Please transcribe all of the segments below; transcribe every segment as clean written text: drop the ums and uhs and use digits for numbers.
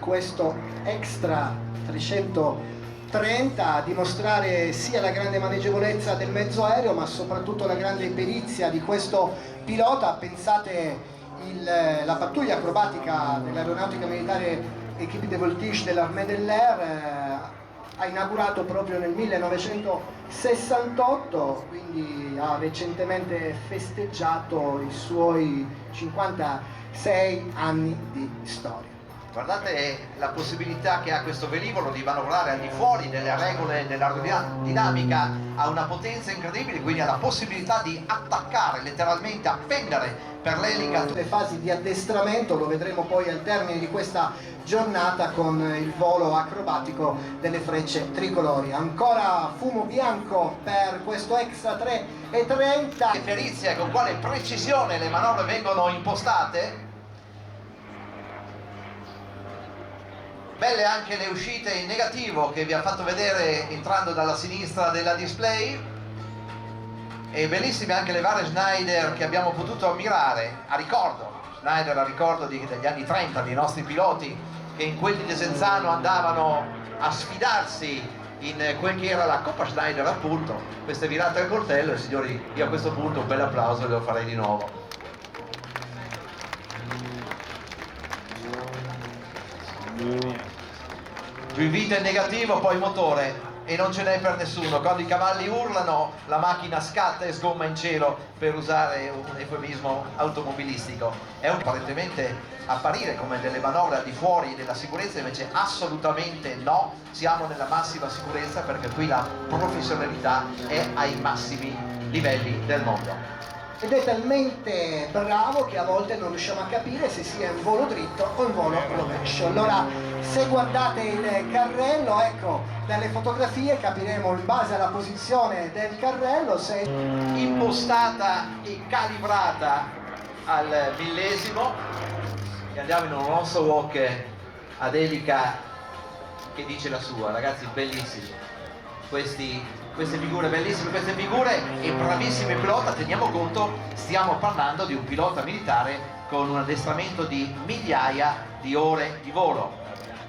questo Extra 330, a dimostrare sia la grande maneggevolezza del mezzo aereo ma soprattutto la grande perizia di questo pilota. Pensate la pattuglia acrobatica dell'aeronautica militare Équipe de Voltige dell'Armée de l'Air ha inaugurato proprio nel 1968, quindi ha recentemente festeggiato i suoi 56 anni di storia. Guardate la possibilità che ha questo velivolo di manovrare al di fuori delle regole dell'aerodinamica, ha una potenza incredibile, quindi ha la possibilità di attaccare, letteralmente appendere per l'elica. Le fasi di addestramento lo vedremo poi al termine di questa giornata con il volo acrobatico delle frecce tricolori. Ancora fumo bianco per questo Extra 330. Che perizia e con quale precisione le manovre vengono impostate. Belle anche le uscite in negativo che vi ha fatto vedere entrando dalla sinistra della display, e bellissime anche le varie Schneider che abbiamo potuto ammirare a ricordo. Schneider a ricordo degli anni 30, dei nostri piloti che in quel di Desenzano andavano a sfidarsi in quel che era la Coppa Schneider, appunto. Queste virate al coltello, e signori, io a questo punto un bel applauso lo farei di nuovo. Giù in vita in negativo, poi motore, e non ce n'è per nessuno. Quando i cavalli urlano la macchina scatta e sgomma in cielo, per usare un eufemismo automobilistico. È apparentemente apparire come delle manovre al di fuori della sicurezza, invece assolutamente no, siamo nella massima sicurezza perché qui la professionalità è ai massimi livelli del mondo. Ed è talmente bravo che a volte non riusciamo a capire se sia in volo dritto o in volo rovescio. Allora, se guardate il carrello, ecco, dalle fotografie capiremo in base alla posizione del carrello se è impostata e calibrata al millesimo. E andiamo in un rosso walk ad elica che dice la sua. Ragazzi, bellissimi queste figure, bellissime queste figure, e bravissimi pilota. Teniamo conto, stiamo parlando di un pilota militare con un addestramento di migliaia di ore di volo,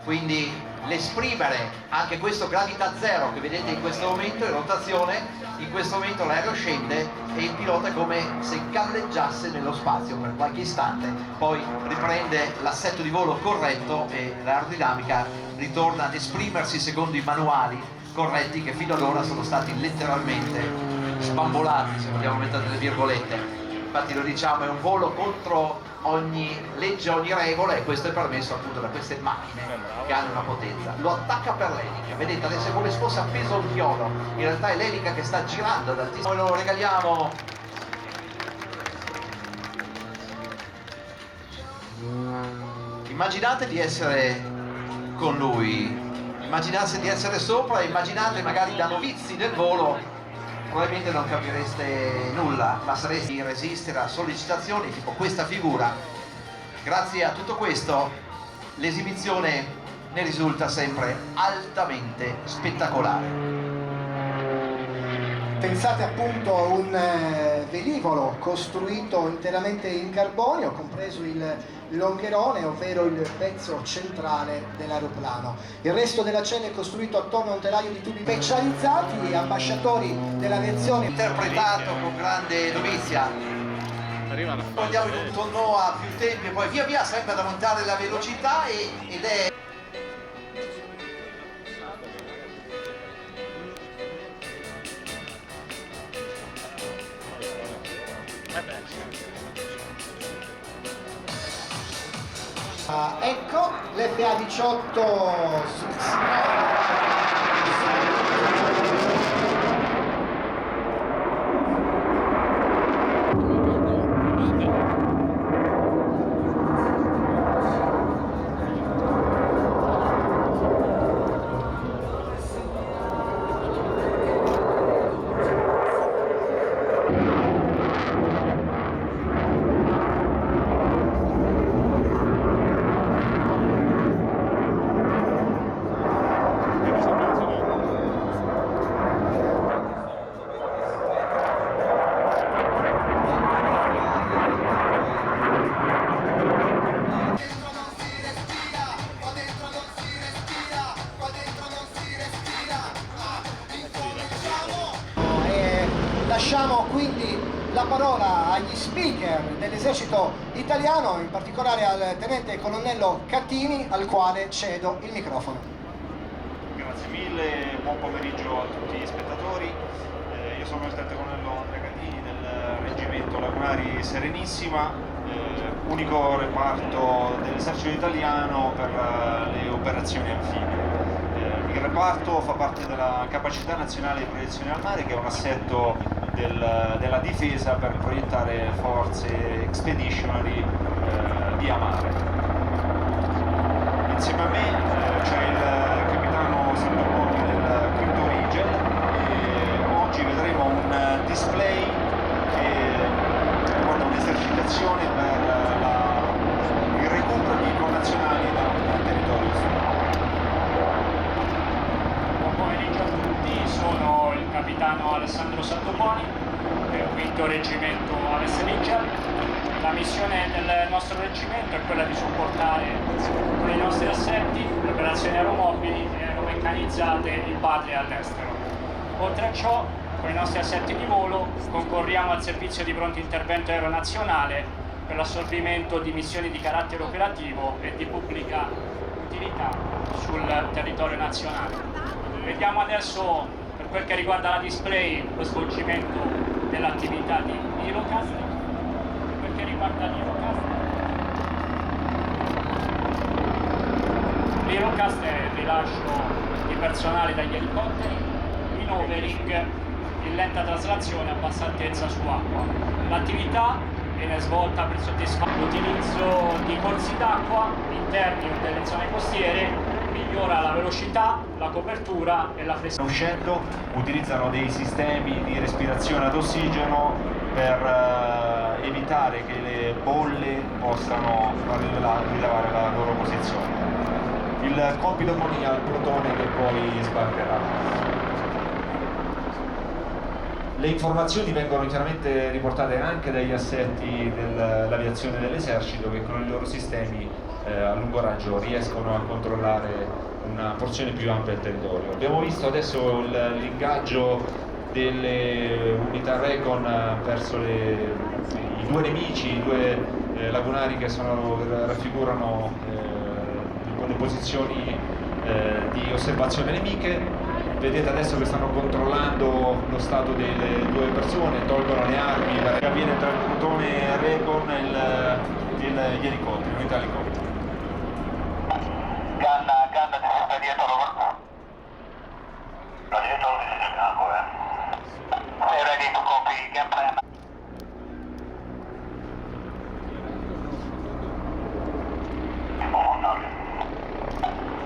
quindi l'esprimere anche questo gravità zero che vedete in questo momento in rotazione, in questo momento l'aereo scende e il pilota è come se galleggiasse nello spazio per qualche istante, poi riprende l'assetto di volo corretto e l'aerodinamica ritorna ad esprimersi secondo i manuali corretti che fino ad ora sono stati letteralmente sbambolati, se vogliamo mettere delle virgolette. Infatti lo diciamo, è un volo contro ogni legge, ogni regola, e questo è permesso appunto da queste macchine che hanno una potenza. Lo attacca per l'elica, vedete adesso è come se fosse appeso un chiodo, in realtà è l'elica che sta girando ad altissimo. Noi lo regaliamo. Immaginate di essere con lui, immaginate di essere sopra, immaginate magari da novizi del volo, probabilmente non capireste nulla, ma sareste a resistere a sollecitazioni tipo questa figura. Grazie a tutto questo l'esibizione ne risulta sempre altamente spettacolare. Pensate appunto a un velivolo costruito interamente in carbonio, compreso il longherone, ovvero il pezzo centrale dell'aeroplano. Il resto della cella è costruito attorno a un telaio di tubi specializzati, ambasciatori dell'aviazione. Interpretato con grande dovizia. Andiamo in un tonneau a più tempi e poi via via sempre ad aumentare la velocità ed è... Ecco l'FA-18 Grazie. Lasciamo quindi la parola agli speaker dell'esercito italiano, in particolare al tenente colonnello Cattini, al quale cedo il microfono. Grazie mille, buon pomeriggio a tutti gli spettatori. Io sono il tenente colonnello Andrea Cattini del reggimento Lagunari Serenissima, unico reparto dell'esercito italiano per le operazioni anfibie. Il reparto fa parte della capacità nazionale di proiezione al mare, che è un assetto della difesa per proiettare forze expeditionary via mare. Insieme a me c'è il capitano Santoponi del Crypto Rigel e oggi vedremo un display che riguarda un'esercitazione per il recupero di connazionali da un territorio ostile. Buon pomeriggio a tutti, sono il capitano Alessandro Santoponi del 5° reggimento Aves Rigel. La missione del nostro reggimento è quella di supportare con i nostri assetti le operazioni aeromobili e aeromeccanizzate in patria e all'estero. Oltre a ciò, con i nostri assetti di volo concorriamo al servizio di pronto intervento aeronazionale per l'assolvimento di missioni di carattere operativo e di pubblica utilità sul territorio nazionale. Vediamo adesso, per quel che riguarda la display, lo svolgimento dell'attività di Eurocast. Per quel che riguarda l'Eurocast è il rilascio di personale dagli elicotteri in overing, in lenta traslazione a bassa altezza su acqua. L'attività viene svolta per soddisfare l'utilizzo di corsi d'acqua interni delle zone costiere, migliora la velocità, la copertura e la flessibilità. Uscendo utilizzano dei sistemi di respirazione ad ossigeno per evitare che le bolle possano far rilevare la loro posizione. Il compito poi al plotone che poi sbarcherà. Le informazioni vengono chiaramente riportate anche dagli assetti dell'aviazione dell'esercito, che con i loro sistemi a lungo raggio riescono a controllare una porzione più ampia del territorio. Abbiamo visto adesso l'ingaggio delle unità Recon verso i due nemici, i due lagunari che raffigurano le posizioni di osservazione nemiche. Vedete adesso che stanno controllando lo stato delle due persone, tolgono le armi, che avviene tra il plotone Recon e gli elicotteri, l'unità elicotteri. Ganna ti sta dietro, no, dietro si scappa, Sei ready to copy, game plan. Oh, no.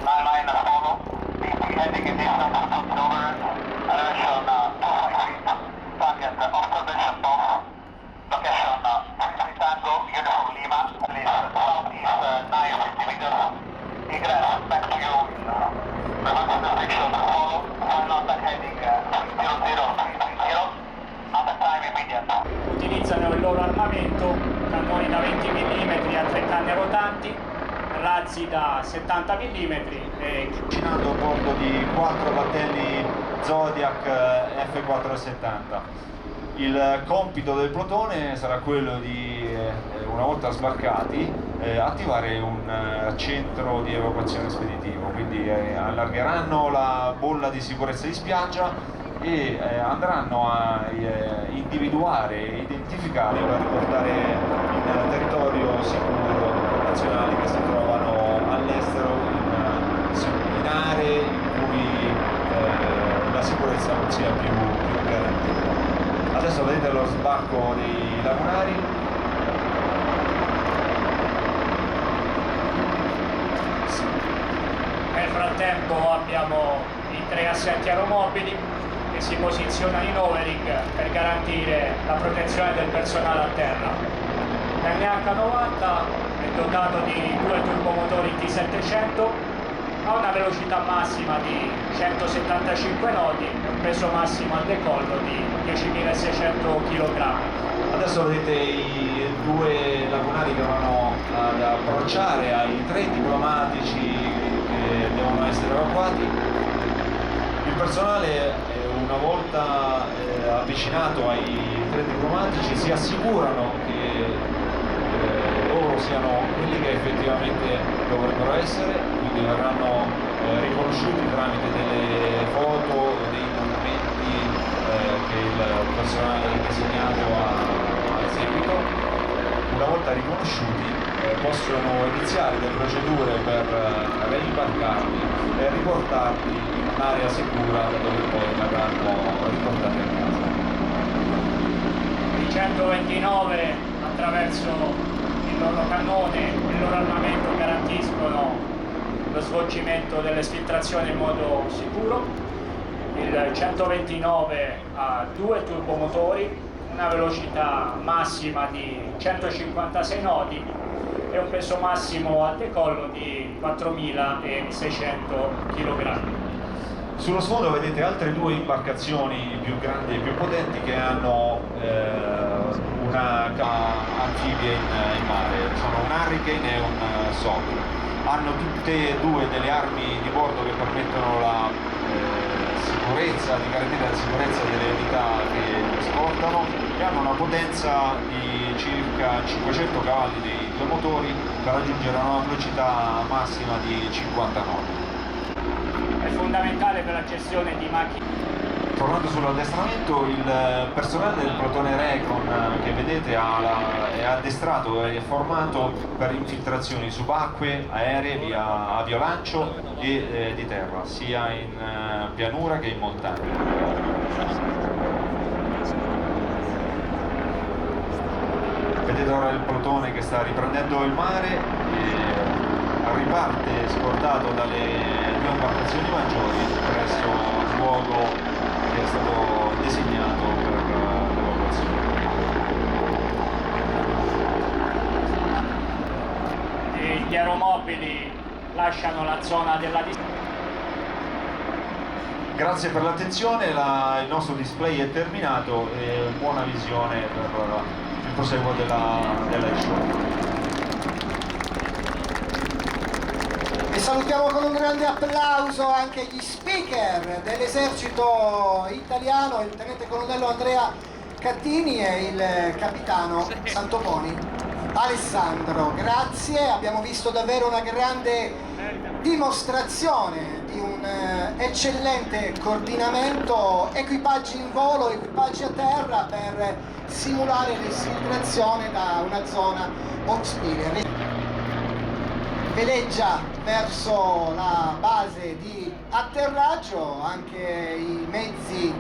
9-9 follow, BP heading in distance to over, elevation 2 feet, target observation box, location 3 Tango, Uniform Lima, please southeast 950 meters, egress back to you in prevention restriction follow, final attack heading 300-330, attack time immediate. Utilizzano il loro armamento, cannoni da 20 mm a 3 canne rotanti, razzi da 70 mm e Avvicinando a bordo di 4 battelli Zodiac F470. Il compito del plotone sarà quello di, una volta sbarcati, attivare un centro di evacuazione speditivo, quindi allargheranno la bolla di sicurezza di spiaggia e andranno a individuare e identificare per riportare in territorio sicuro nazionali che si trovano all'estero in aree in cui la sicurezza non sia più garantita. Adesso vedete lo sbarco dei lagunari. nel frattempo abbiamo i 3 assetti aeromobili che si posizionano in overing per garantire la protezione del personale a terra. L'NH90 è dotato di 2 turbomotori T700, ha una velocità massima di 175 nodi e un peso massimo al decollo di 10.600 kg. Adesso vedete i 2 lagunari che vanno ad approcciare ai 3 diplomatici che devono essere evacuati. Il personale è una volta avvicinato ai tre diplomatici si assicurano che loro siano quelli che effettivamente dovrebbero essere, quindi verranno riconosciuti tramite delle foto, dei documenti che il personale designato ha eseguito. Una volta riconosciuti possono iniziare le procedure per reimbarcarli e riportarli in un'area sicura dove poi verranno riportati a casa. I 129 attraverso il loro cannone e il loro armamento garantiscono lo svolgimento delle sfiltrazioni in modo sicuro. Il 129 ha 2 turbomotori, una velocità massima di 156 nodi e un peso massimo al decollo di 4.600 kg. Sullo sfondo vedete altre 2 imbarcazioni più grandi e più potenti che hanno una anfibia in mare, sono un Hurricane e un Soc. Hanno tutte e 2 delle armi di bordo che permettono la sicurezza, di garantire la sicurezza delle unità che trasportano, e hanno una potenza di circa 500 cavalli dei 2 motori per raggiungere una velocità massima di 50 nodi. È fondamentale per la gestione di macchine. Tornando sull'addestramento, il personale del plotone Recon che vedete è addestrato e formato per infiltrazioni subacquee, aeree, via aviolancio e di terra, sia in pianura che in montagna. Vedete ora il plotone che sta riprendendo il mare e riparte scordato dalle 2 imbarcazioni maggiori presso il luogo che è stato designato per l'evacuazione. Gli aeromobili lasciano la zona della distanza. Grazie per l'attenzione, il nostro display è terminato e buona visione per il proseguo della show. E salutiamo con un grande applauso anche gli speaker dell'esercito italiano, il tenente colonnello Andrea Cattini e il capitano Santoponi Alessandro. Grazie, abbiamo visto davvero una grande dimostrazione di un eccellente coordinamento, equipaggi in volo, equipaggi a terra per simulare l'esfiltrazione da una zona hostile. Veleggia verso la base di atterraggio, anche i mezzi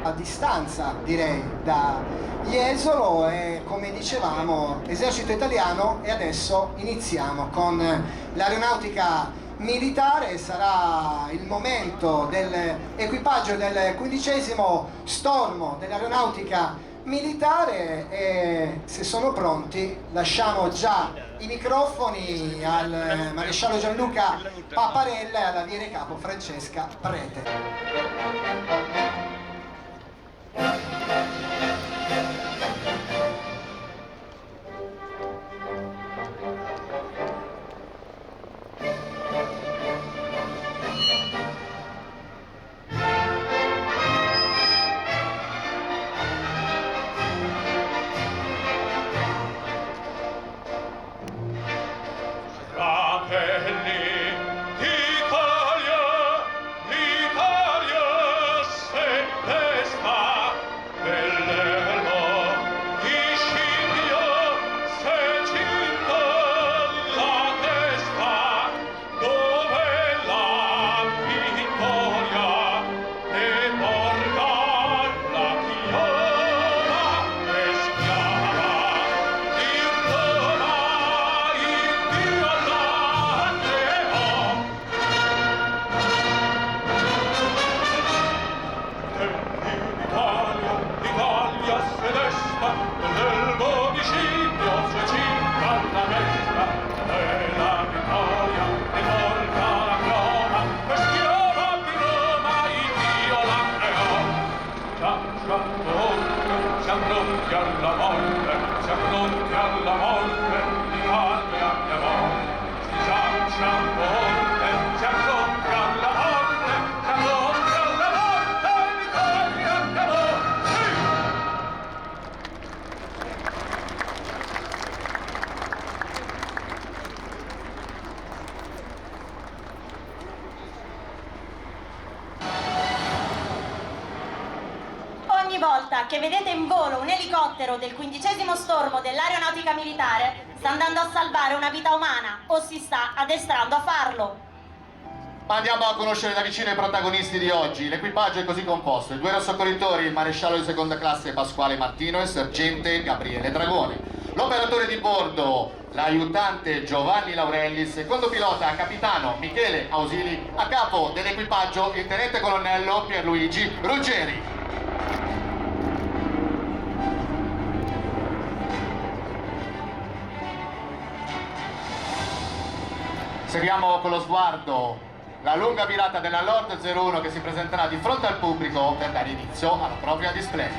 a distanza direi da Jesolo, e come dicevamo esercito italiano. E adesso iniziamo con l'aeronautica militare. Sarà il momento dell'equipaggio del 15° stormo dell'aeronautica militare, e se sono pronti lasciamo già i microfoni al maresciallo Gianluca Paparella e all'aviere capo Francesca Prete. Fratelli d'Italia, l'Italia se volta che vedete in volo un elicottero del 15° stormo dell'Aeronautica Militare, sta andando a salvare una vita umana o si sta addestrando a farlo. Andiamo a conoscere da vicino i protagonisti di oggi. L'equipaggio è così composto: i 2 aerosoccorritori, il maresciallo di seconda classe Pasquale Martino e il sergente Gabriele Dragone. L'operatore di bordo, l'aiutante Giovanni Laurelli, il secondo pilota capitano Michele Ausili, a capo dell'equipaggio il tenente colonnello Pierluigi Ruggeri. Seguiamo con lo sguardo la lunga virata della Lord 01 che si presenterà di fronte al pubblico per dare inizio alla propria display.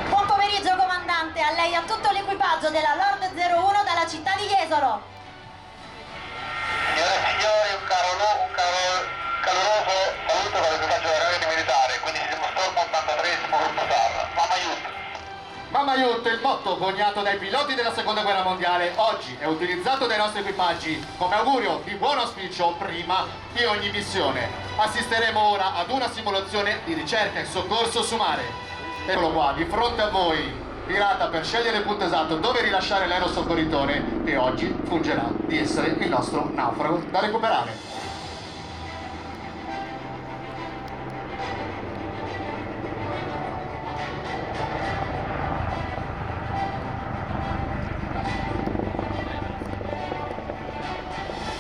Buon pomeriggio comandante, a lei e a tutto l'equipaggio della Lord 01 dalla città di Jesolo. Signore e signori, un caloroso saluto dall'equipaggio dell'Aeronautica Militare, 15° stormo 83esimo gruppo SAR. Mamma aiuto! Mamma Aiuto, il motto coniato dai piloti della seconda guerra mondiale, oggi è utilizzato dai nostri equipaggi come augurio di buon auspicio prima di ogni missione. Assisteremo ora ad una simulazione di ricerca e soccorso su mare. Eccolo qua, di fronte a voi, virata per scegliere il punto esatto dove rilasciare l'aerosoccorritore che oggi fungerà di essere il nostro naufrago da recuperare.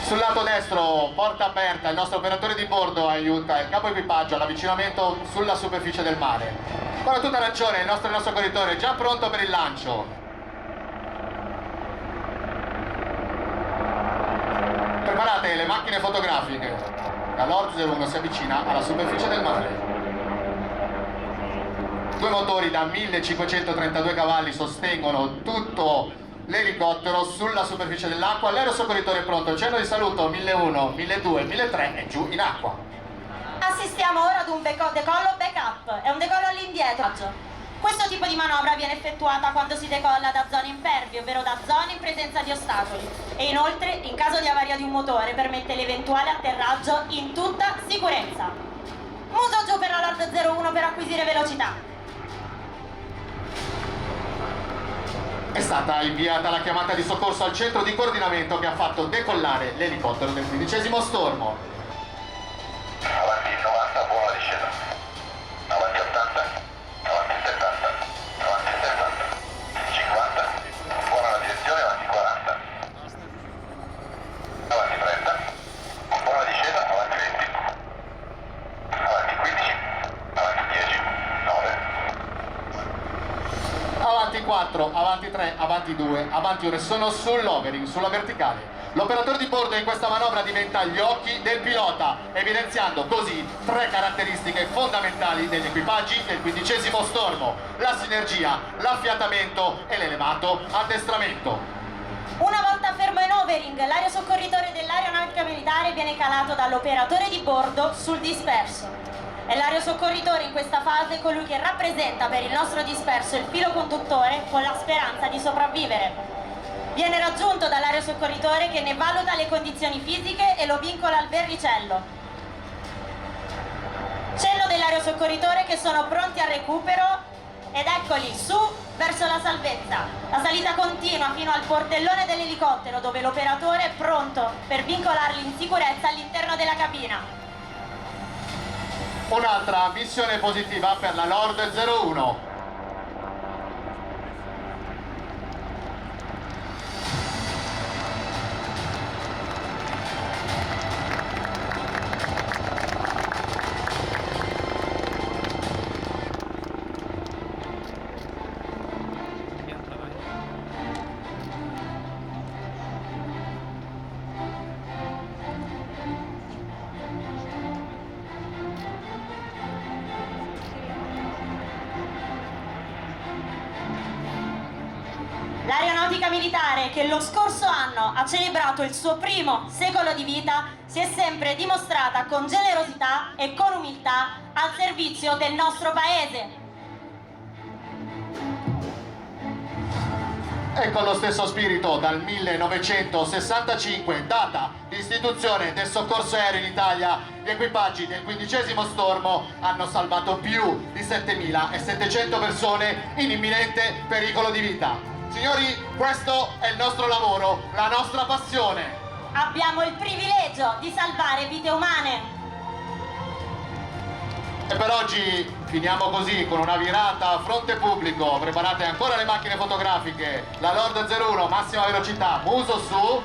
Sul lato destro, porta aperta, il nostro operatore di bordo aiuta il capo equipaggio all'avvicinamento sulla superficie del mare. Con tutta ragione, il nostro soccorritore è già pronto per il lancio. Preparate le macchine fotografiche. La Lord 01 si avvicina alla superficie del mare. 2 motori da 1532 cavalli sostengono tutto l'elicottero sulla superficie dell'acqua. L'aerosoccorritore è pronto, cenno di saluto 1001, 1200, 1003 e giù in acqua. Assistiamo ora ad un decollo backup, è un decollo all'indietro. Questo tipo di manovra viene effettuata quando si decolla da zone impervie, ovvero da zone in presenza di ostacoli, e inoltre, in caso di avaria di un motore, permette l'eventuale atterraggio in tutta sicurezza. Muso giù per la Lord 01 per acquisire velocità. È stata inviata la chiamata di soccorso al centro di coordinamento che ha fatto decollare l'elicottero del 15° stormo. Avanti 90, buona discesa. Avanti 80, avanti 70, avanti 70, 50, buona la direzione, avanti 40. Avanti 30, buona discesa, avanti 20. Avanti 15, avanti 10, 9. Avanti 4, avanti 3, avanti 2, avanti 1 e sono sull'overing, sulla verticale. L'operatore di bordo in questa manovra diventa gli occhi del pilota, evidenziando così 3 caratteristiche fondamentali degli equipaggi del 15° stormo: la sinergia, l'affiatamento e l'elevato addestramento. Una volta fermo in overing, l'aerosoccorritore dell'Aeronautica Militare viene calato dall'operatore di bordo sul disperso. È l'aerosoccorritore in questa fase colui che rappresenta per il nostro disperso il filo conduttore con la speranza di sopravvivere. Viene raggiunto dall'aerosoccorritore che ne valuta le condizioni fisiche e lo vincola al verricello. Cenno dell'aerosoccorritore che sono pronti al recupero ed eccoli su verso la salvezza. La salita continua fino al portellone dell'elicottero dove l'operatore è pronto per vincolarli in sicurezza all'interno della cabina. Un'altra missione positiva per la Lord 01. L'Aeronautica Militare, che lo scorso anno ha celebrato il suo primo secolo di vita, si è sempre dimostrata con generosità e con umiltà al servizio del nostro Paese. E con lo stesso spirito dal 1965, data di istituzione del soccorso aereo in Italia, gli equipaggi del 15° Stormo hanno salvato più di 7.700 persone in imminente pericolo di vita. Signori, questo è il nostro lavoro, la nostra passione. Abbiamo il privilegio di salvare vite umane. E per oggi finiamo così, con una virata a fronte pubblico. Preparate ancora le macchine fotografiche. La Lord 01, massima velocità, muso su.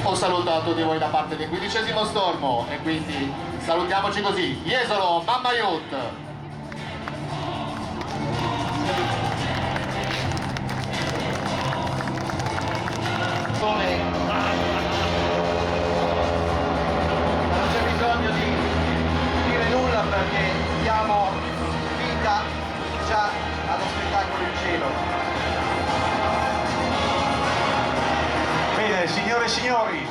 Un saluto a tutti voi da parte del 15° Stormo e quindi salutiamoci così. Jesolo, Mamma Youth. Non c'è bisogno di dire nulla perché diamo vita già allo spettacolo in cielo. Bene, signore e signori,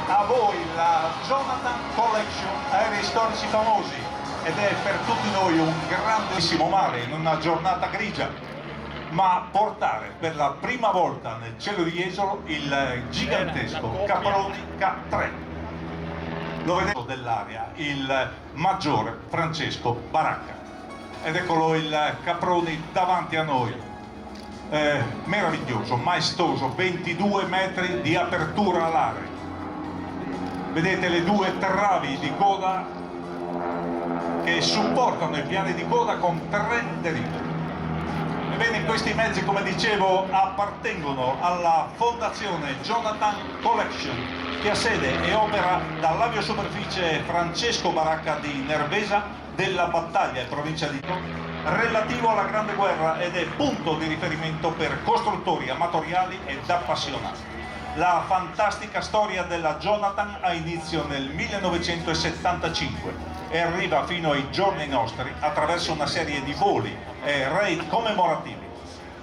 a voi la Jonathan Collection Aerei Storici Famosi, ed è per tutti noi un grandissimo male in una giornata grigia, ma portare per la prima volta nel cielo di Jesolo il gigantesco Caproni K3. Lo vedete dell'aria, il maggiore Francesco Baracca, ed eccolo il Caproni davanti a noi. Meraviglioso, maestoso, 22 metri di apertura alare. Vedete le due travi di coda che supportano i piani di coda con 3 derive. Ebbene, questi mezzi, come dicevo, appartengono alla Fondazione Jonathan Collection, che ha sede e opera dall'aviosuperficie Francesco Baracca di Nervesa della Battaglia in provincia di Torino, relativo alla Grande Guerra, ed è punto di riferimento per costruttori amatoriali ed appassionati. La fantastica storia della Jonathan ha inizio nel 1975 e arriva fino ai giorni nostri attraverso una serie di voli e raid commemorativi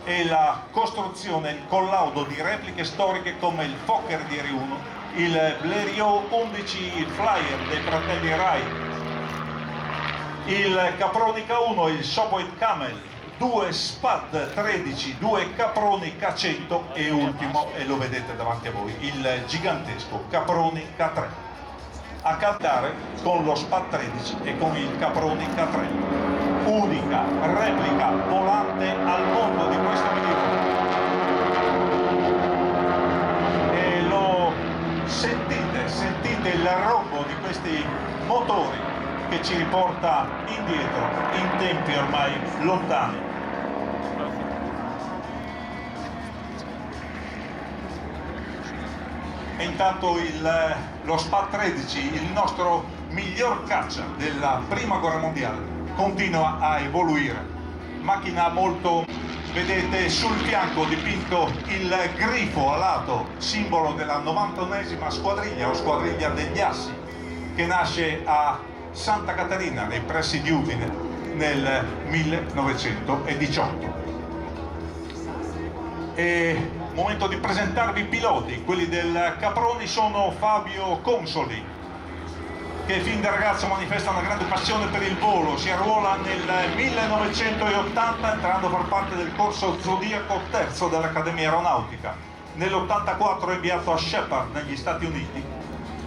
e la costruzione, il collaudo di repliche storiche come il Fokker DR-1, il Blériot 11 Flyer dei fratelli Wright, il Caproni K1, il Sopwith Camel, 2 Spad 13, 2 Caproni K100 e ultimo, e lo vedete davanti a voi, il gigantesco Caproni K3. A cantare con lo Spad 13 e con il Caproni K3. Unica replica volante al mondo di questo velivolo. E lo sentite il rombo di questi motori che ci riporta indietro in tempi ormai lontani. E intanto lo Spad 13, il nostro miglior caccia della prima guerra mondiale, continua a evoluire. Macchina molto, vedete sul fianco dipinto il grifo alato, simbolo della 91esima squadriglia o squadriglia degli Assi, che nasce a Santa Caterina nei pressi di Udine nel 1918. E momento di presentarvi i piloti. Quelli del Caproni sono Fabio Consoli, che fin da ragazzo manifesta una grande passione per il volo. Si arruola nel 1980 entrando a far parte del corso Zodiaco III dell'Accademia Aeronautica. Nell'84 è inviato a Shepard negli Stati Uniti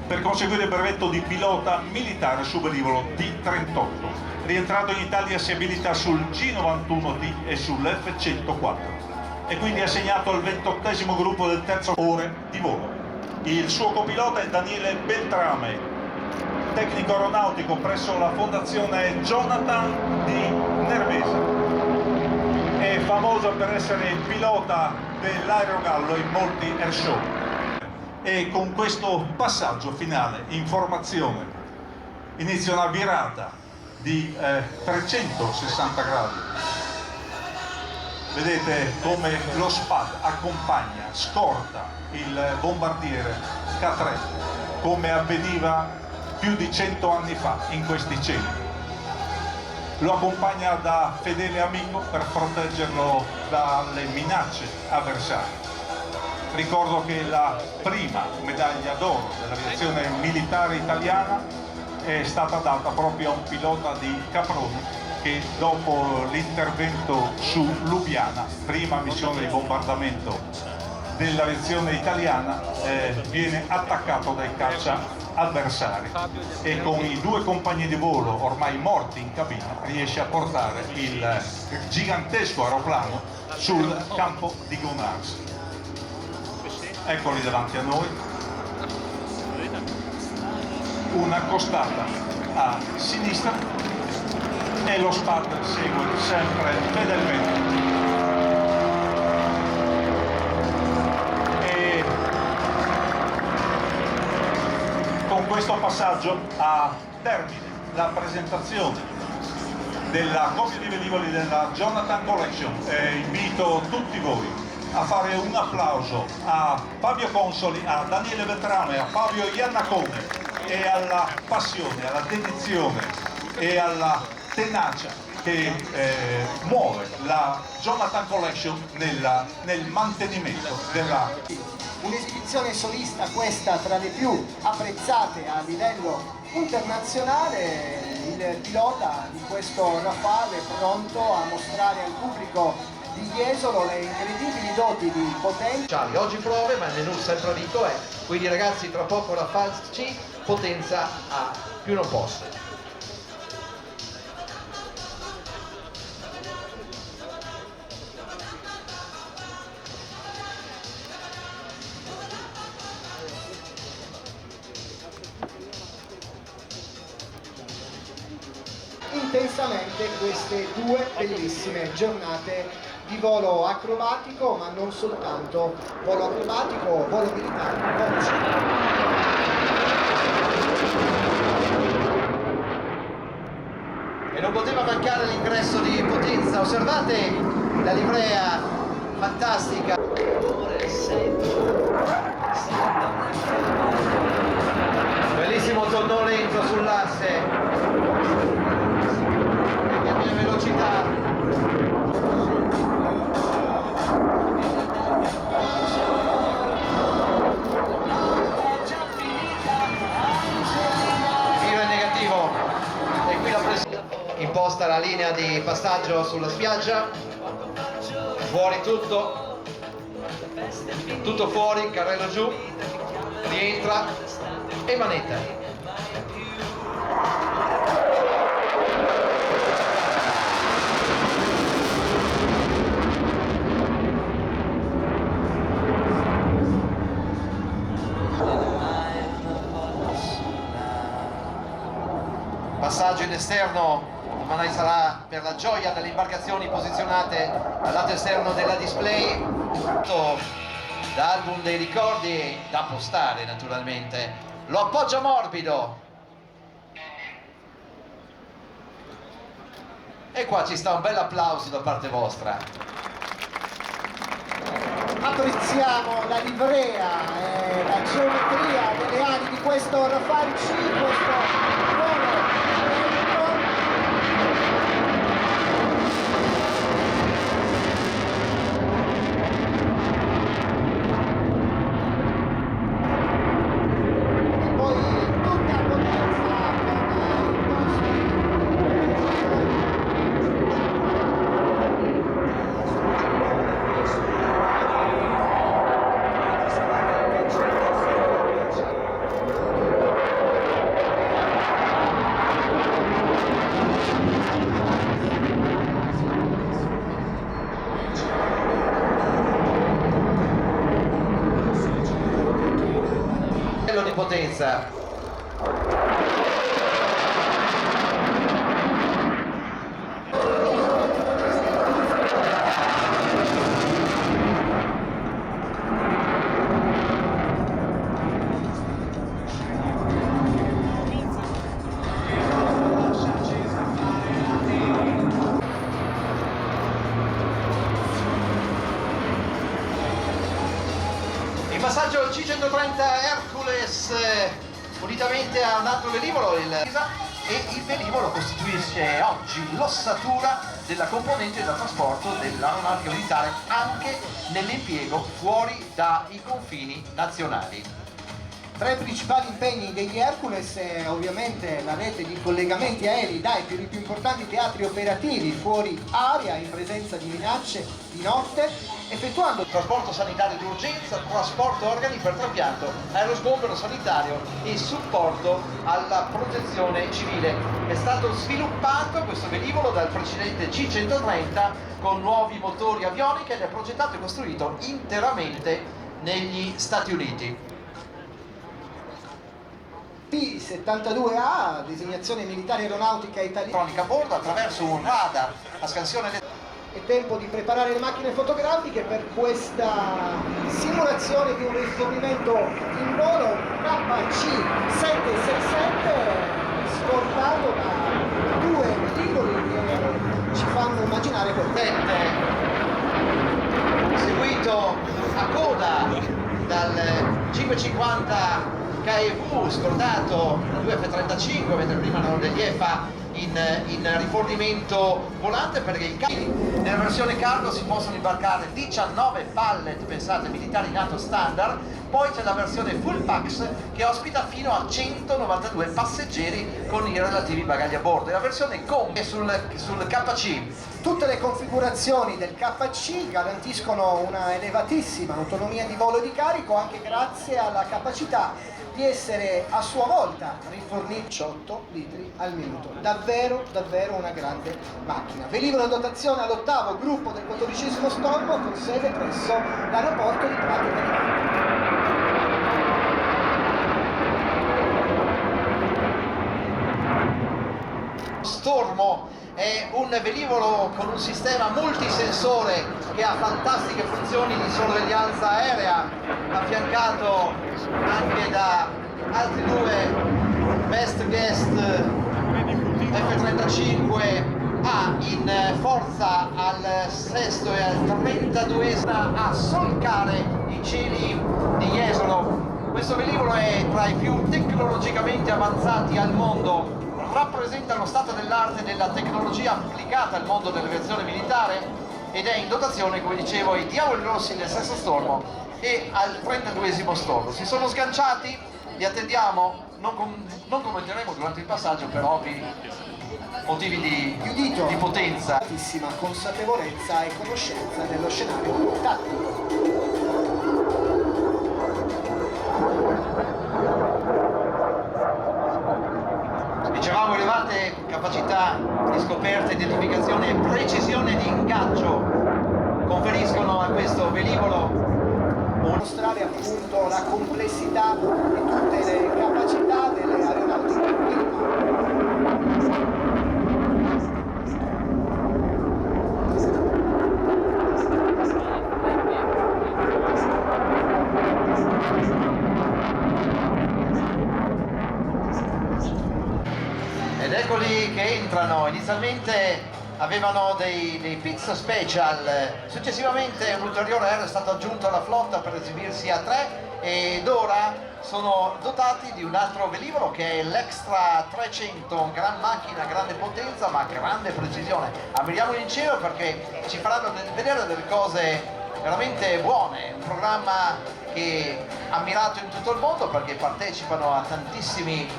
per conseguire il brevetto di pilota militare su velivolo D-38. Rientrato in Italia si abilita sul G91T e sull'F-104 e quindi è assegnato al 28° gruppo del terzo ore di volo. Il suo copilota è Daniele Beltrame, tecnico aeronautico presso la Fondazione Jonathan di Nervesa. È famoso per essere il pilota dell'Aerogallo in molti airshow. E con questo passaggio finale, informazione, inizia una virata di 360 gradi. Vedete come lo Spad accompagna, scorta il bombardiere K3, come avveniva più di 100 anni fa in questi cieli. Lo accompagna da fedele amico per proteggerlo dalle minacce avversarie. Ricordo che la prima medaglia d'oro dell'aviazione militare italiana è stata data proprio a un pilota di Caproni che dopo l'intervento su Lubiana, prima missione di bombardamento dell'aviazione italiana, viene attaccato dai caccia avversari e con i 2 compagni di volo ormai morti in cabina riesce a portare il gigantesco aeroplano sul campo di Gonars. Eccoli davanti a noi, una costata a sinistra e lo SPAD segue sempre fedelmente. E con questo passaggio a termine la presentazione della copia di velivoli della Jonathan Collection. Invito tutti voi a fare un applauso a Fabio Consoli, a Daniele Vetrano e a Fabio Iannacone e alla passione, alla dedizione e alla tenacia che muove la Jonathan Collection nel mantenimento della... Un'esibizione solista questa tra le più apprezzate a livello internazionale, il pilota di questo Rafale pronto a mostrare al pubblico di Jesolo le incredibili doti di potenza. Oggi prove, ma il menù sempre ricco è, quindi ragazzi tra poco Rafale C, potenza a più non posso. Intensamente queste 2 bellissime giornate di volo acrobatico, ma non soltanto volo acrobatico, volo militare, volo civile. E non poteva mancare l'ingresso di potenza, osservate la livrea fantastica. Bellissimo tonno lento sull'asse. Velocità. Tiro in negativo e qui la pressione imposta la linea di passaggio sulla spiaggia, fuori tutto fuori, carrello giù, rientra e manetta. Passaggio in esterno, ma ne sarà per la gioia delle imbarcazioni posizionate al lato esterno della display. Da album dei ricordi da postare naturalmente. Lo appoggia morbido. E qua ci sta un bel applauso da parte vostra. Apprezziamo la livrea e la geometria delle ali di questo Rafale C, questo volo lento. E poi tutta potenza con i di potenza. In passaggio al C-130 Hercules unitamente a un altro velivolo, il e il velivolo costituisce oggi l'ossatura della componente da trasporto dell'aeronautica militare anche nell'impiego fuori dai confini nazionali. Tra i principali impegni degli Hercules è ovviamente la rete di collegamenti aerei dai più importanti teatri operativi fuori area in presenza di minacce di notte, effettuando trasporto sanitario d'urgenza, trasporto organi per trapianto, aerosgombero sanitario e supporto alla protezione civile. È stato sviluppato questo velivolo dal precedente C-130 con nuovi motori avionici ed è progettato e costruito interamente negli Stati Uniti. P-72A, designazione militare aeronautica italiana. Elettronica a bordo attraverso un radar a scansione. È tempo di preparare le macchine fotografiche per questa simulazione di un rifornimento in volo, un KC-767 scortato da due velivoli che ci fanno immaginare potente, seguito a coda dal 550 KV scordato da 2 F-35, mentre prima erano degli EFA in rifornimento volante, perché nella versione cargo si possono imbarcare 19 pallet, pensate, militari NATO standard. Poi c'è la versione full packs che ospita fino a 192 passeggeri con i relativi bagagli a bordo, e la versione combi sul KC. Tutte le configurazioni del KC garantiscono una elevatissima autonomia di volo e di carico, anche grazie alla capacità di essere a sua volta riforniti 18 litri al minuto. Davvero una grande macchina. Velivolo in dotazione all'8º gruppo del 14° stormo con sede presso l'aeroporto di Prato. Stormo è un velivolo con un sistema multisensore che ha fantastiche funzioni di sorveglianza aerea, affiancato anche da altri due best guest F-35A in forza al 6° e al 32° a solcare i cieli di Jesolo. Questo velivolo è tra i più tecnologicamente avanzati al mondo, rappresenta lo stato dell'arte della tecnologia applicata al mondo dell'aviazione militare ed è in dotazione, come dicevo, ai Diavoli Rossi del 6° stormo e al 32° stormo. Si sono sganciati, li attendiamo, non commenteremo durante il passaggio per ovvi motivi di potenza. Altissima consapevolezza e conoscenza dello scenario tattico. Dicevamo, elevate capacità di scoperta, identificazione e precisione di ingaggio conferiscono a questo velivolo mostrare appunto la complessità di tutte le capacità delle aeronautiche ed eccoli che entrano. Inizialmente avevano dei pits special, successivamente un ulteriore aereo è stato aggiunto alla flotta per esibirsi a 3 ed ora sono dotati di un altro velivolo che è l'Extra 300, gran macchina, grande potenza ma grande precisione. Ammiriamoli in cielo perché ci faranno vedere delle cose veramente buone, un programma che è ammirato in tutto il mondo perché partecipano a tantissimi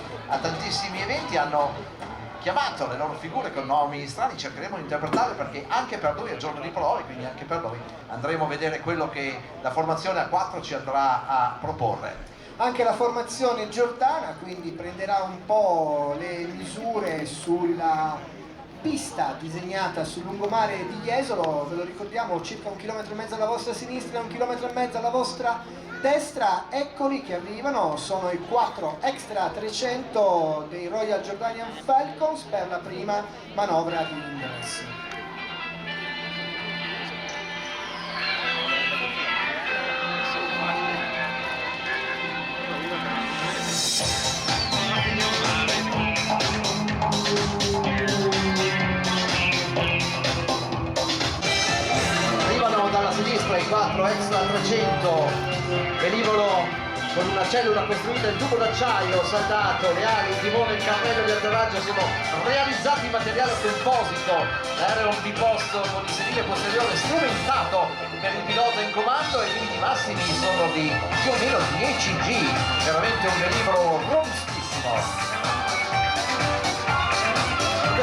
eventi, hanno chiamato le loro figure con nomi strani, cercheremo di interpretarle perché anche per noi è giorno di prove, quindi anche per noi andremo a vedere quello che la formazione A4 ci andrà a proporre. Anche la formazione giordana quindi prenderà un po' le misure sulla pista disegnata sul lungomare di Jesolo, ve lo ricordiamo, circa 1,5 km alla vostra sinistra e 1,5 km alla vostra destra. Eccoli che arrivano, sono i 4 Extra 300 dei Royal Jordanian Falcons per la prima manovra di ingresso. Arrivano dalla sinistra i 4 Extra 300, velivolo con una cellula costruita in tubo d'acciaio saldato, le ali, il timone e il cappello di atterraggio sono realizzati in materiale composito. L'aereo è un biposto con il sedile posteriore strumentato per il pilota in comando e i limiti massimi sono di più o meno 10 G, veramente un velivolo robustissimo.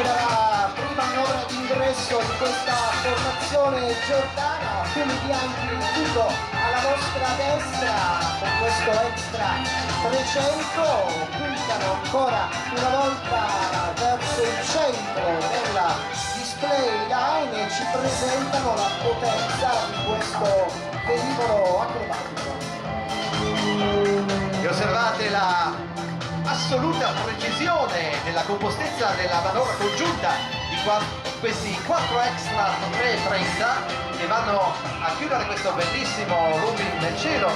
La prima manovra d'ingresso di questa formazione giordana, fumi bianchi tutto alla vostra destra con questo extra 300, puntano ancora una volta verso il centro della display line e ci presentano la potenza di questo velivolo acrobatico. E osservate la assoluta precisione nella compostezza della manovra congiunta di questi 4 extra 330 che vanno a chiudere questo bellissimo looping nel cielo,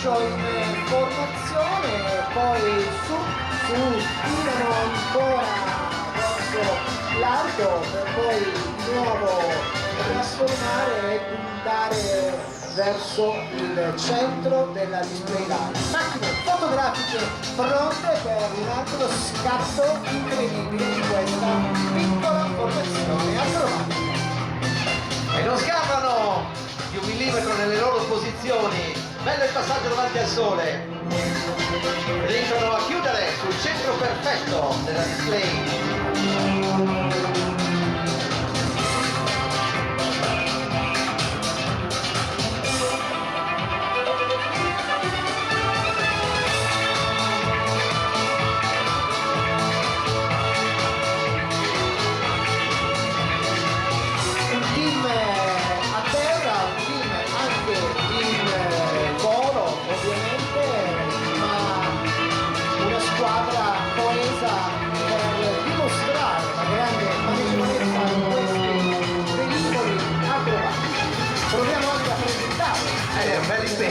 in formazione, poi tirano ancora verso l'arco per poi di nuovo trasformare e puntare verso il centro della display line. Macchine fotografiche pronte per un altro scatto incredibile di questa piccola formazione acrobatica. e non scappano di 1 millimetro nelle loro posizioni. Bello il passaggio davanti al sole, riescono a chiudere sul centro perfetto della display.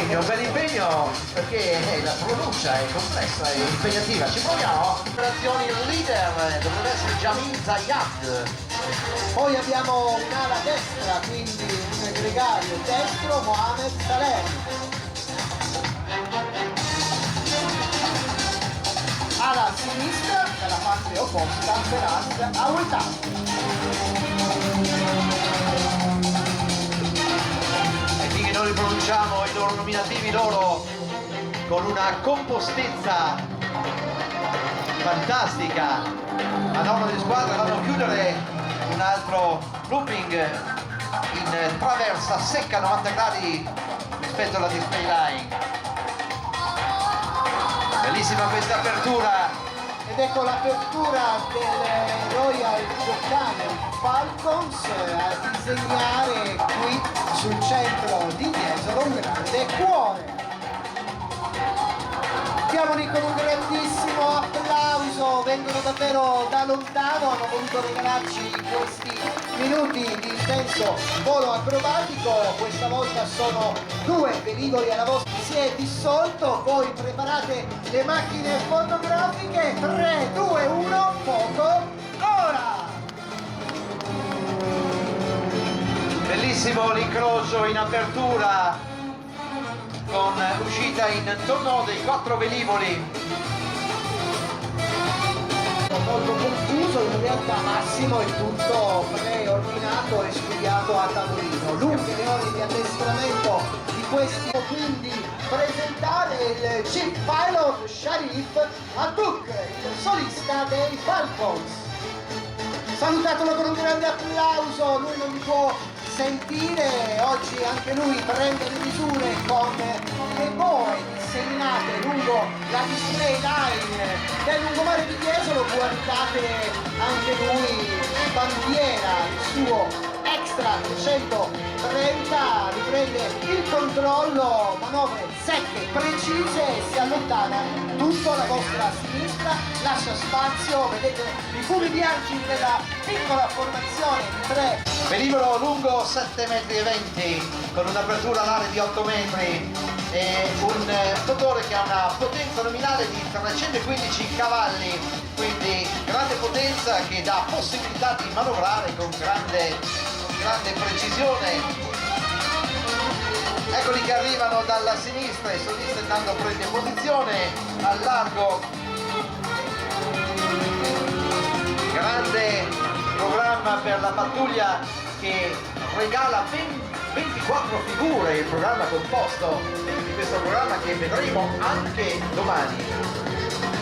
È un bel impegno perché la pronuncia è complessa e impegnativa. Ci proviamo? Operazioni leader, dovrebbe essere Jamin Zayad. Poi abbiamo un'ala destra, quindi un gregario destro, Mohamed Saleh. Ala sinistra, dalla parte opposta, Feraz Awetah. Noi pronunciamo i loro nominativi, loro con una compostezza fantastica a norma di squadra vanno a chiudere un altro looping in traversa secca 90 gradi rispetto alla display line. Bellissima questa apertura. Ed ecco l'apertura del Royal Giordanian Falcons a disegnare qui sul centro di Jesolo un grande cuore. Diamoli con un grandissimo applauso, vengono davvero da lontano, hanno voluto regalarci questi minuti di intenso volo acrobatico. Questa volta sono 2 velivoli alla vostra. Si è dissolto, voi preparate le macchine fotografiche, 3, 2, 1, foto, ora! Bellissimo l'incrocio in apertura con uscita in torno dei 4 velivoli. Molto confuso, in realtà Massimo è tutto preordinato e studiato a tavolino. Lunghe le ore di addestramento di questi, quindi presentare il Chief Pilot Sharif Atuk, il solista dei Falcons. Salutatelo con un grande applauso, lui non mi può sentire, oggi anche lui prende le misure con le boe disseminate lungo la display line del lungomare di Jesolo. Guardate anche lui, bandiera, il suo extra 330, riprende il controllo, manovre secche, precise, e si allontana tutto alla vostra sinistra, lascia spazio, vedete i fumi bianchi della piccola formazione di 3. Velivolo lungo 7,20 metri con un'apertura alare di 8 metri e un motore che ha una potenza nominale di 315 cavalli, quindi grande potenza che dà possibilità di manovrare con grande precisione. Eccoli che arrivano dalla sinistra, il solista intanto prende posizione al largo. Grande programma per la pattuglia che regala 24 figure, il programma composto di questo programma che vedremo anche domani.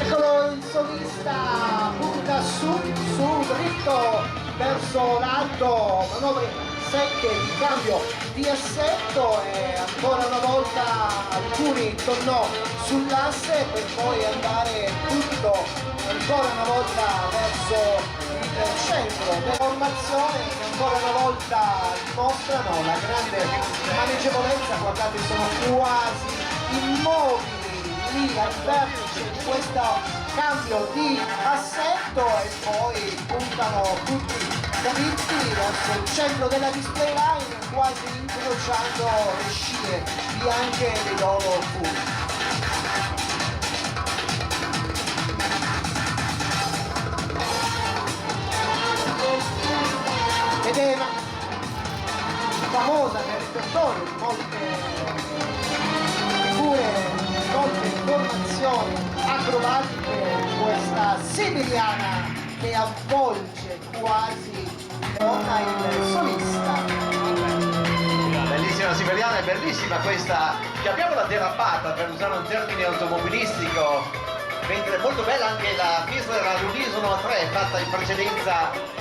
Eccolo il solista, punta su, dritto verso l'alto, manovre secche di cambio di assetto e ancora una volta alcuni tornò sull'asse per poi andare tutto ancora una volta verso il centro della formazione, che ancora una volta dimostrano la grande maneggevolezza. Guardate, sono quasi immobili lì al vertice di questo cambio di assetto e poi puntano tutti dritti verso il centro della display line, quasi incrociando le scie bianche dei loro fumi. Ed è famosa nel repertorio di molte figure, di molte formazioni acrobatiche, questa siberiana che avvolge quasi il solista. Bellissima siberiana, è bellissima questa. Chiamiamola derapata per usare un termine automobilistico, mentre è molto bella anche la pista dell'unisono a 3 fatta in precedenza.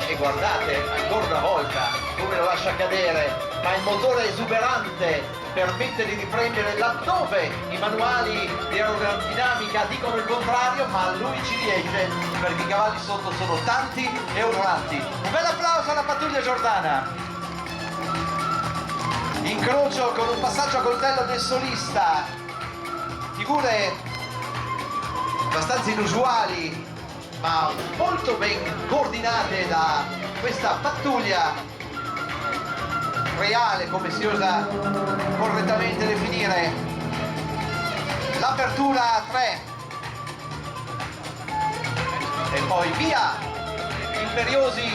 E guardate ancora una volta come lo lascia cadere, ma il motore esuberante permette di riprendere laddove i manuali di aerodinamica dicono il contrario, ma a lui ci riesce perché i cavalli sotto sono tanti e urlanti. Un bel applauso alla pattuglia giordana. Incrocio con un passaggio a coltello del solista, figure abbastanza inusuali ma molto ben coordinate da questa pattuglia reale, come si usa correttamente definire. L'apertura a 3 e poi via, imperiosi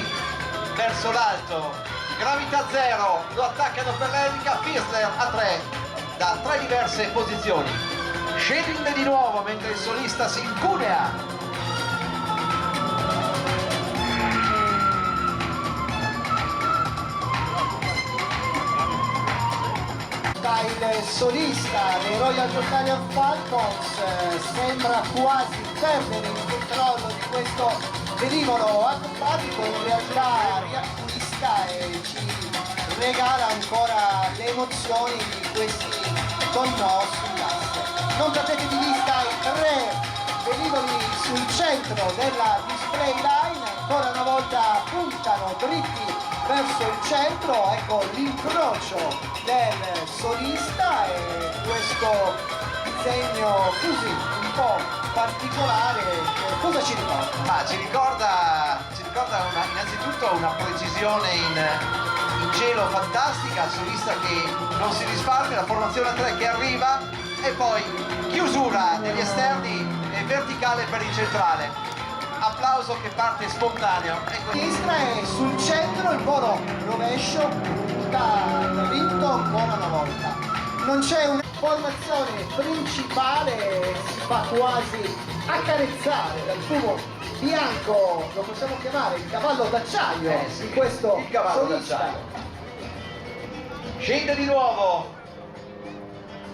verso l'alto, gravità zero, lo attaccano per l'elica, Firsler a 3 da 3 diverse posizioni. Scende di nuovo mentre il solista si incunea. Il solista dei Royal Jordanian Falcons sembra quasi perdere il controllo di questo velivolo acrobatico, in realtà riacquista e ci regala ancora le emozioni di questi tornò sull'asse. Non perdete di vista i 3 velivoli sul centro della display line, ancora una volta puntano dritti verso il centro, ecco l'incrocio del solista e questo disegno così un po' particolare. Cosa ci ricorda? Ma ci ricorda innanzitutto una precisione in cielo fantastica, il solista che non si risparmia, la formazione a 3 che arriva e poi chiusura degli esterni e verticale per il centrale. Applauso che parte spontaneo. Sinistra e sul centro il volo rovescio, punta dritto ancora una volta. Non c'è una formazione principale, si fa quasi accarezzare dal fumo bianco, lo possiamo chiamare il cavallo d'acciaio di questo il cavallo solista. d'acciaio. Scende di nuovo,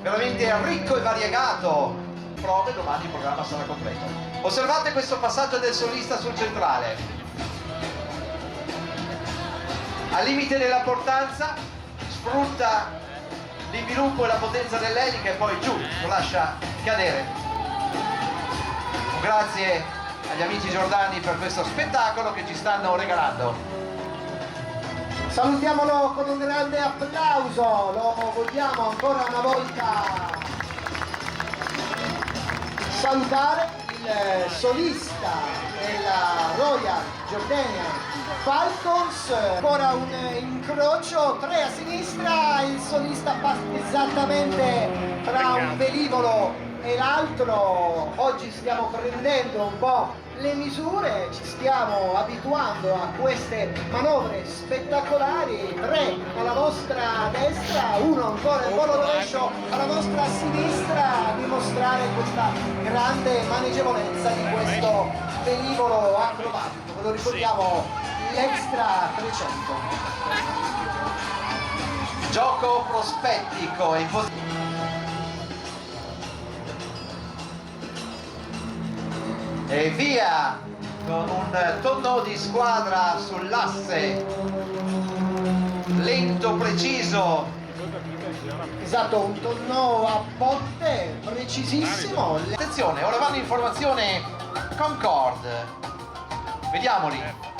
veramente ricco e variegato. Prove, domani il programma sarà completo. Osservate questo passaggio del solista sul centrale. Al limite della portanza, sfrutta l'inviluppo e la potenza dell'elica e poi giù, lo lascia cadere. Grazie agli amici giordani per questo spettacolo che ci stanno regalando. Salutiamolo con un grande applauso, lo vogliamo ancora una volta salutare, il solista della Royal Jordanian Falcons. Ancora un incrocio, 3 a sinistra, il solista passa esattamente tra un velivolo e l'altro. Oggi stiamo prendendo un po' le misure, ci stiamo abituando a queste manovre spettacolari. 3 alla vostra destra, 1 ancora in volo rovescio alla vostra sinistra, a dimostrare questa grande maneggevolezza di questo velivolo acrobatico. Ve lo ricordiamo, l'Extra 300. Gioco prospettico in e via con un tonno di squadra sull'asse lento, preciso. Esatto, un tonno a botte precisissimo. Attenzione, ora vanno in formazione Concorde, vediamoli.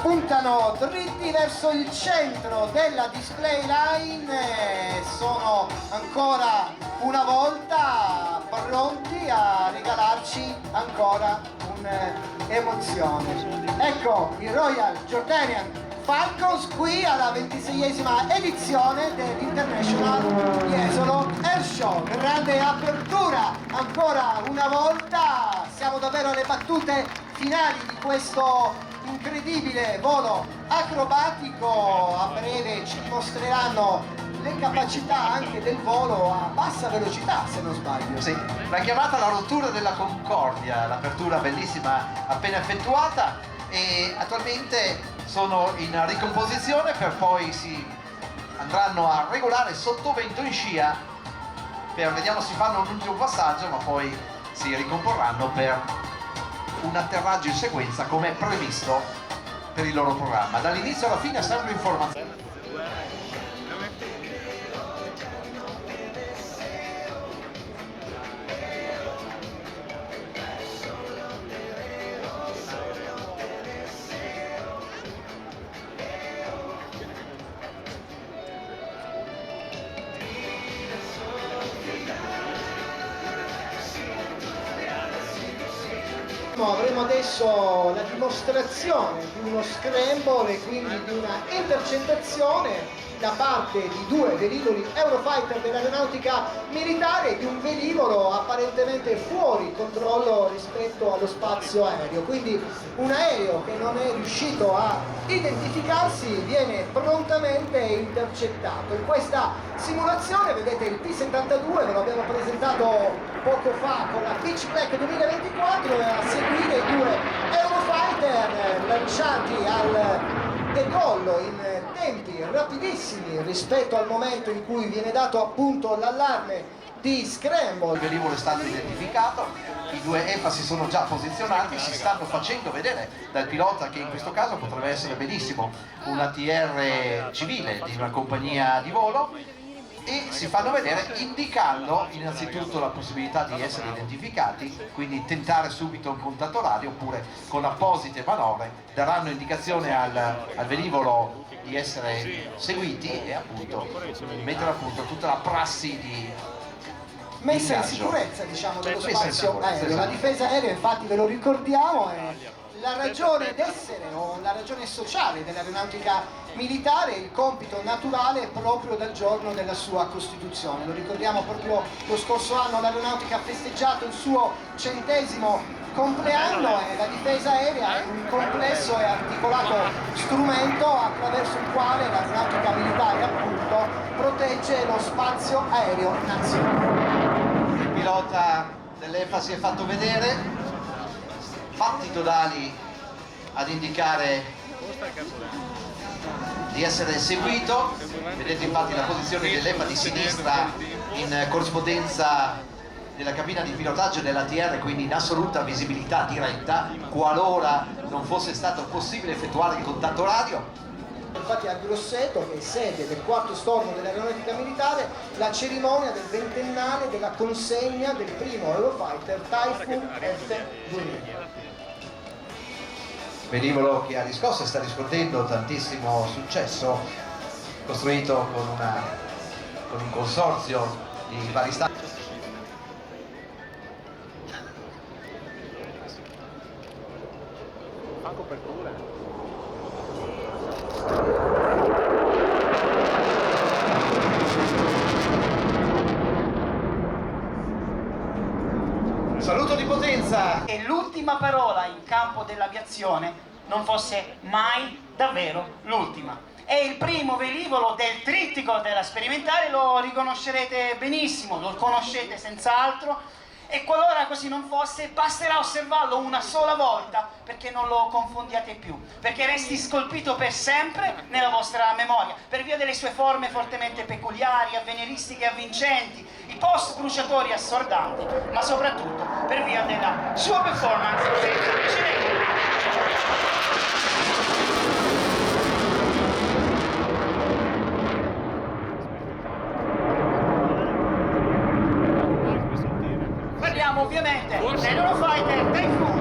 Puntano dritti verso il centro della display line, sono ancora una volta pronti a regalarci ancora un'emozione. Ecco il Royal Jordanian Falcons qui alla 26esima edizione dell'International Jesolo Air Show. Grande apertura ancora una volta, siamo davvero alle battute finali di questo incredibile volo acrobatico. A breve ci dimostreranno le capacità anche del volo a bassa velocità, se non sbaglio. Sì, la chiamata la rottura della Concordia, l'apertura bellissima appena effettuata, e attualmente sono in ricomposizione per poi si andranno a regolare sotto vento in scia vediamo si fanno un ultimo passaggio, ma poi si ricomporranno per un atterraggio in sequenza come previsto per il loro programma. Dall'inizio alla fine sempre informazione. Avremo adesso la dimostrazione di uno scramble e quindi di una intercettazione da parte di 2 velivoli Eurofighter dell'aeronautica militare, di un velivolo apparentemente fuori controllo rispetto allo spazio aereo. Quindi un aereo che non è riuscito a identificarsi viene prontamente intercettato. In questa simulazione vedete il P-72, ve lo abbiamo presentato poco fa con la Pitch Black 2024, e a seguire i 2 Eurofighter lanciati al decollo in tempi rapidissimi rispetto al momento in cui viene dato appunto l'allarme di scramble. Il velivolo è stato identificato, i 2 EFA si sono già posizionati, si stanno facendo vedere dal pilota, che in questo caso potrebbe essere benissimo un ATR civile di una compagnia di volo, e si fanno vedere indicando innanzitutto la possibilità di essere identificati, quindi tentare subito un contatto radio, oppure con apposite manovre daranno indicazione al velivolo di essere seguiti e appunto mettere a punto tutta la prassi di messa in ingaggio. sicurezza, diciamo, dello Messa in spazio sicurezza, aereo. esatto. La difesa aerea, infatti, ve lo ricordiamo, è la ragione d'essere o la ragione sociale dell'aeronautica militare, il compito naturale proprio dal giorno della sua costituzione. Lo ricordiamo, proprio lo scorso anno l'aeronautica ha festeggiato il suo 100° compleanno, e la difesa aerea è un complesso e articolato strumento attraverso il quale l'aeronautica militare appunto protegge lo spazio aereo nazionale. Il pilota dell'EFA si è fatto vedere, fatti totali ad indicare di essere seguito. Vedete infatti la posizione dell'EFA di sinistra in corrispondenza della cabina di pilotaggio dell'ATR, quindi in assoluta visibilità diretta qualora non fosse stato possibile effettuare il contatto radio. Infatti a Grosseto, che è sede del quarto stormo dell'aeronautica militare, la cerimonia del ventennale della consegna del primo Eurofighter Typhoon F-2000. Velivolo che ha riscosso e sta riscuotendo tantissimo successo, costruito con un consorzio di vari stati. Saluto di potenza! E l'ultima parola in campo dell'aviazione non fosse mai davvero l'ultima. È il primo velivolo del trittico della sperimentale, lo riconoscerete benissimo, lo conoscete senz'altro, e qualora così non fosse basterà osservarlo una sola volta perché non lo confondiate più, perché resti scolpito per sempre nella vostra memoria per via delle sue forme fortemente peculiari, avveniristiche e avvincenti, i post bruciatori assordanti, ma soprattutto per via della sua performance senza precedenti. Parliamo ovviamente dell'Eurofighter Typhoon.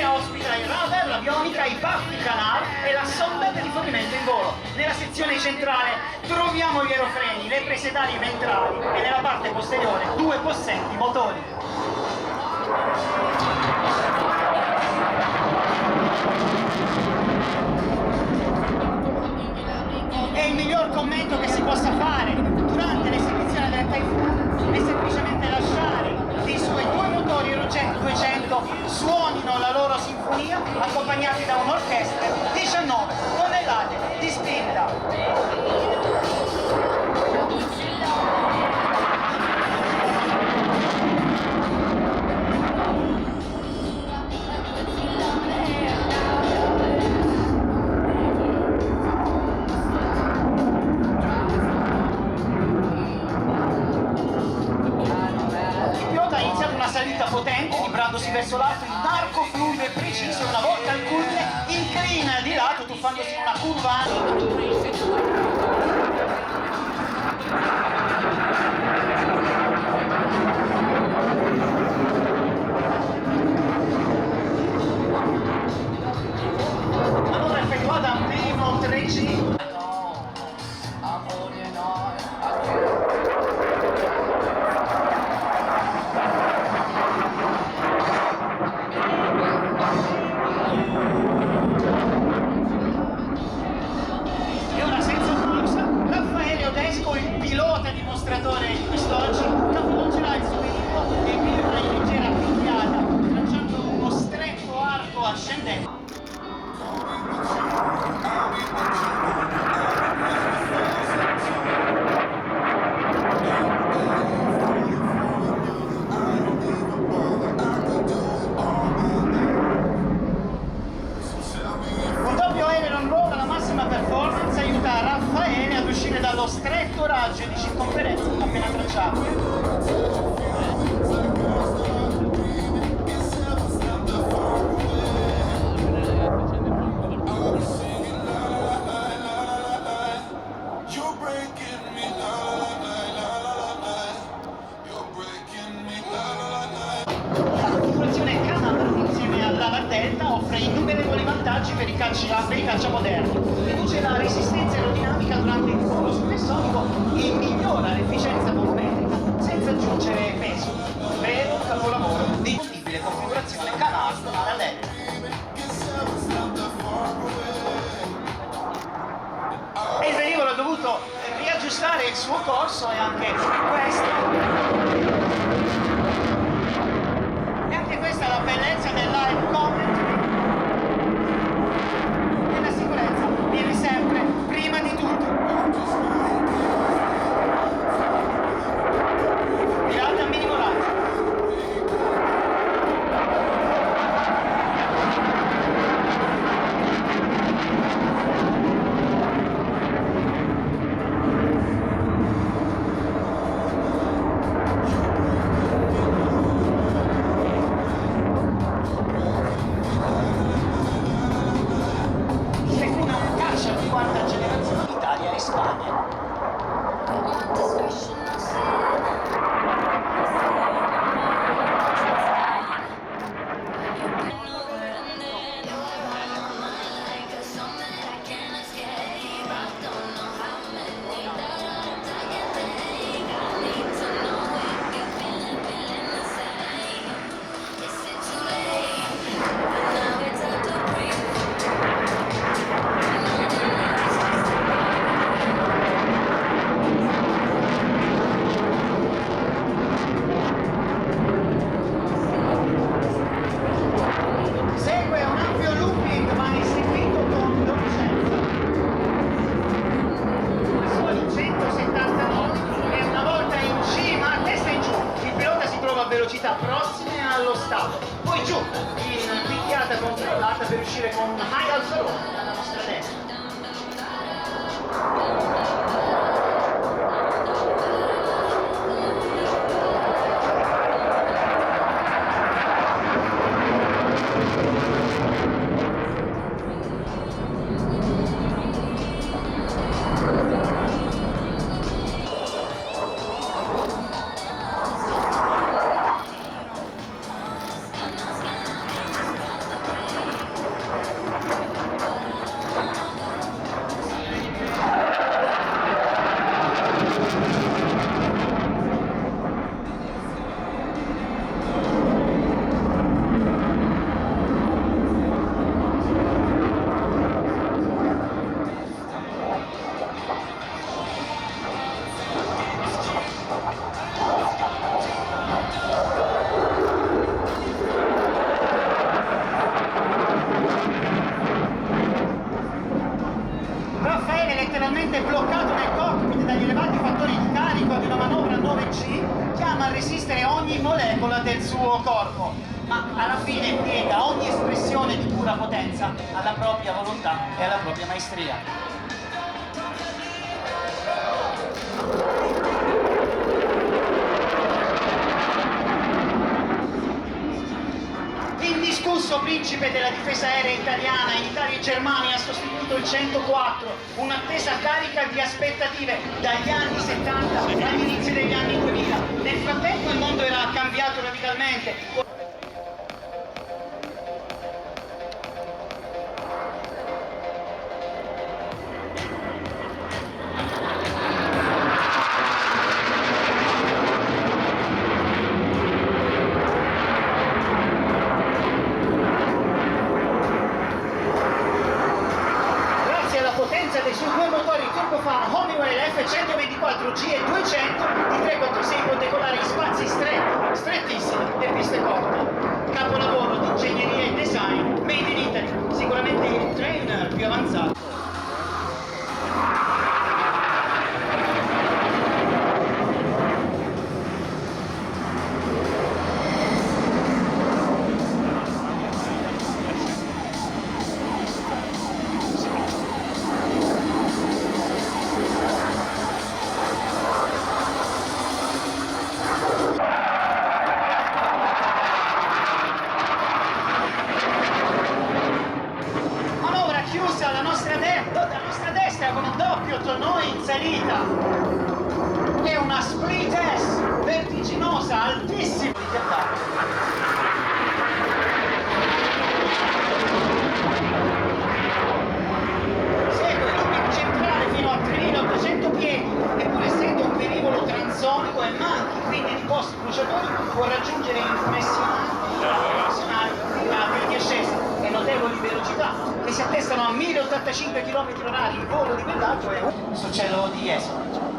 Ospita il radar, l'avionica, i baffi canal e la sonda per rifornimento in volo. Nella sezione centrale troviamo gli aerofreni, le prese d'aria ventrali e nella parte posteriore due possenti motori. E il miglior commento che si possa fare durante l'esibizione del Typhoon è semplicemente lasciare che i suoi due motori Eurojet 200 suonino la loro sinfonia accompagnati da un'orchestra 19 tonnellate di spinta. Potente, librandosi verso l'alto in arco fluido e preciso, una volta al culmine inclina di lato tuffandosi in una curva. Allora effettuata meno 3G. Dimostratore di quest'oggi capovolgerà il suo velivolo e virerà in leggera picchiata, lanciando uno stretto arco ascendente. Un doppio aileron roll alla massima performance aiuta Raffaele ad uscire dallo stretto raggio di circonferenza appena tracciato. Offre innumerevoli vantaggi per i caccia moderni, riduce la resistenza aerodinamica durante il volo supersonico e migliora l'efficienza volumetrica senza aggiungere peso. Vero capolavoro di disponibile configurazione canale alla LED. E il velivolo dovuto riaggiustare il suo corso e anche questa è la bellezza del live commentary. E la sicurezza viene sempre prima di tutto. Virata a minimo raggio. Prossime allo stato, poi giù in picchiata controllata per uscire con un high al salone dalla nostra destra. Bloccato nel cockpit dagli elevati fattori di carico di una manovra 9G, chiama a resistere ogni molecola del suo corpo, ma alla fine piega ogni espressione di pura potenza alla propria volontà e alla propria maestria. Indiscusso principe della difesa aerea italiana, in Italia e Germania ha sostituito il 104, un'attesa carica di aspettative dagli anni 70 agli inizi degli anni 2000. Nel frattempo il mondo era cambiato radicalmente. Dei suoi due motori turbofan Honeywell F124G e 200 di 346 può decolare in spazi strettissimi e piste corte. Capolavoro di ingegneria e design made in Italy, sicuramente il trainer più avanzato. Alla nostra destra con un doppio tonneau in salita e una split S vertiginosa, altissima di dettaglio. Segue il looping centrale fino a 3800 piedi e pur essendo un velivolo transonico e manchi quindi di posti bruciatori può raggiungere impressionanti piedi di ascesa e notevoli velocità che si attestano a 1080 85 km/h il volo livellato è sul cielo di Jesolo.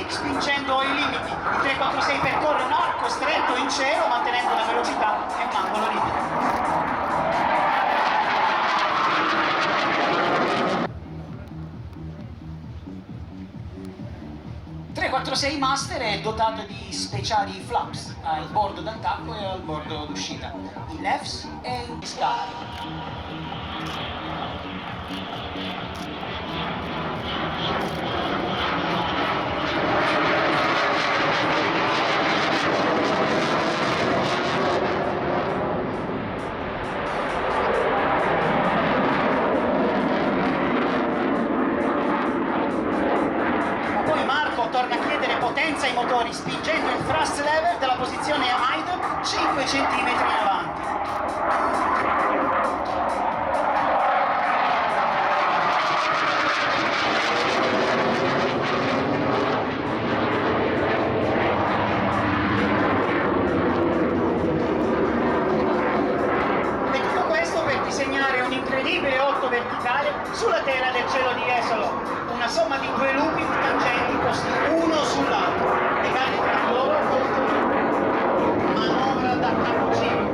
Spingendo i limiti, il 346 percorre un arco stretto in cielo mantenendo la velocità e un angolo limite. Il 346 Master è dotato di speciali flaps al bordo d'attacco e al bordo d'uscita, i lefts e i scali. Torna a chiedere potenza ai motori spingendo il thrust lever dalla posizione idle 5 cm in avanti. E tutto questo per disegnare un incredibile 8 verticale sulla tela del cielo di Jesolo. Una somma di due lupi di tangenti posti uno sull'altro, legati tra loro con manovra da capogiro,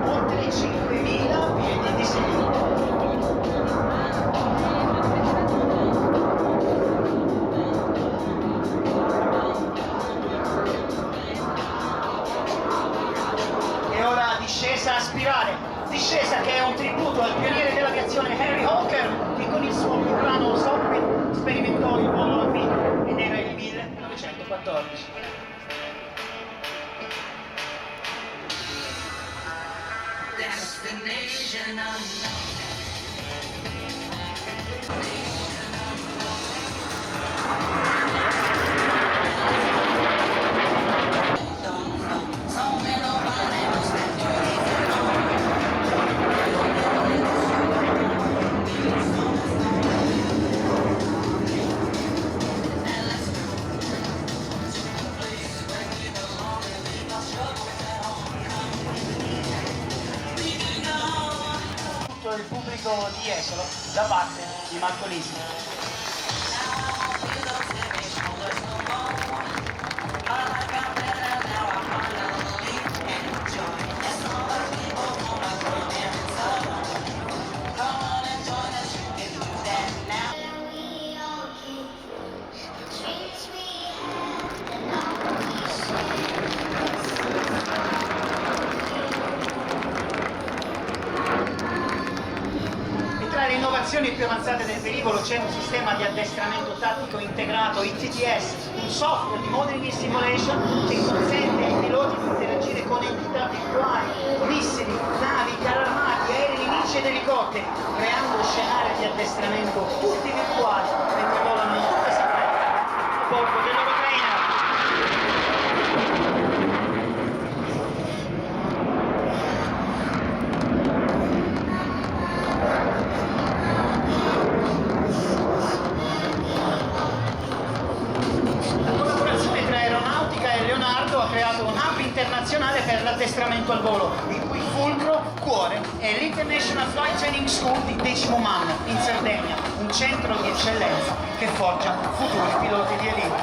oltre 5.000 piedi di segno. E ora discesa a spirale, discesa che è un tributo al pioniere dell'aviazione Harry Hawker, che con il suo piano Sockpit sperimentò il volo a vita ed era il 1914. Destination il pubblico di Jesolo da parte di Marco Lisi. Tra le innovazioni più avanzate del velivolo c'è un sistema di addestramento tattico integrato, ITTS, un software di modeling e simulation che consente ai piloti di interagire con entità virtuali, missili, navi, carri armati, aerei nemici ed elicotteri, creando scenari di addestramento tutti virtuali mentre volano in tutta sicurezza. Corpo del nuovo trainer. Ha creato un hub internazionale per l'addestramento al volo, il cui fulcro, cuore, è l'International Flight Training School di Decimo Manno, in Sardegna, un centro di eccellenza che forgia futuri piloti di elite.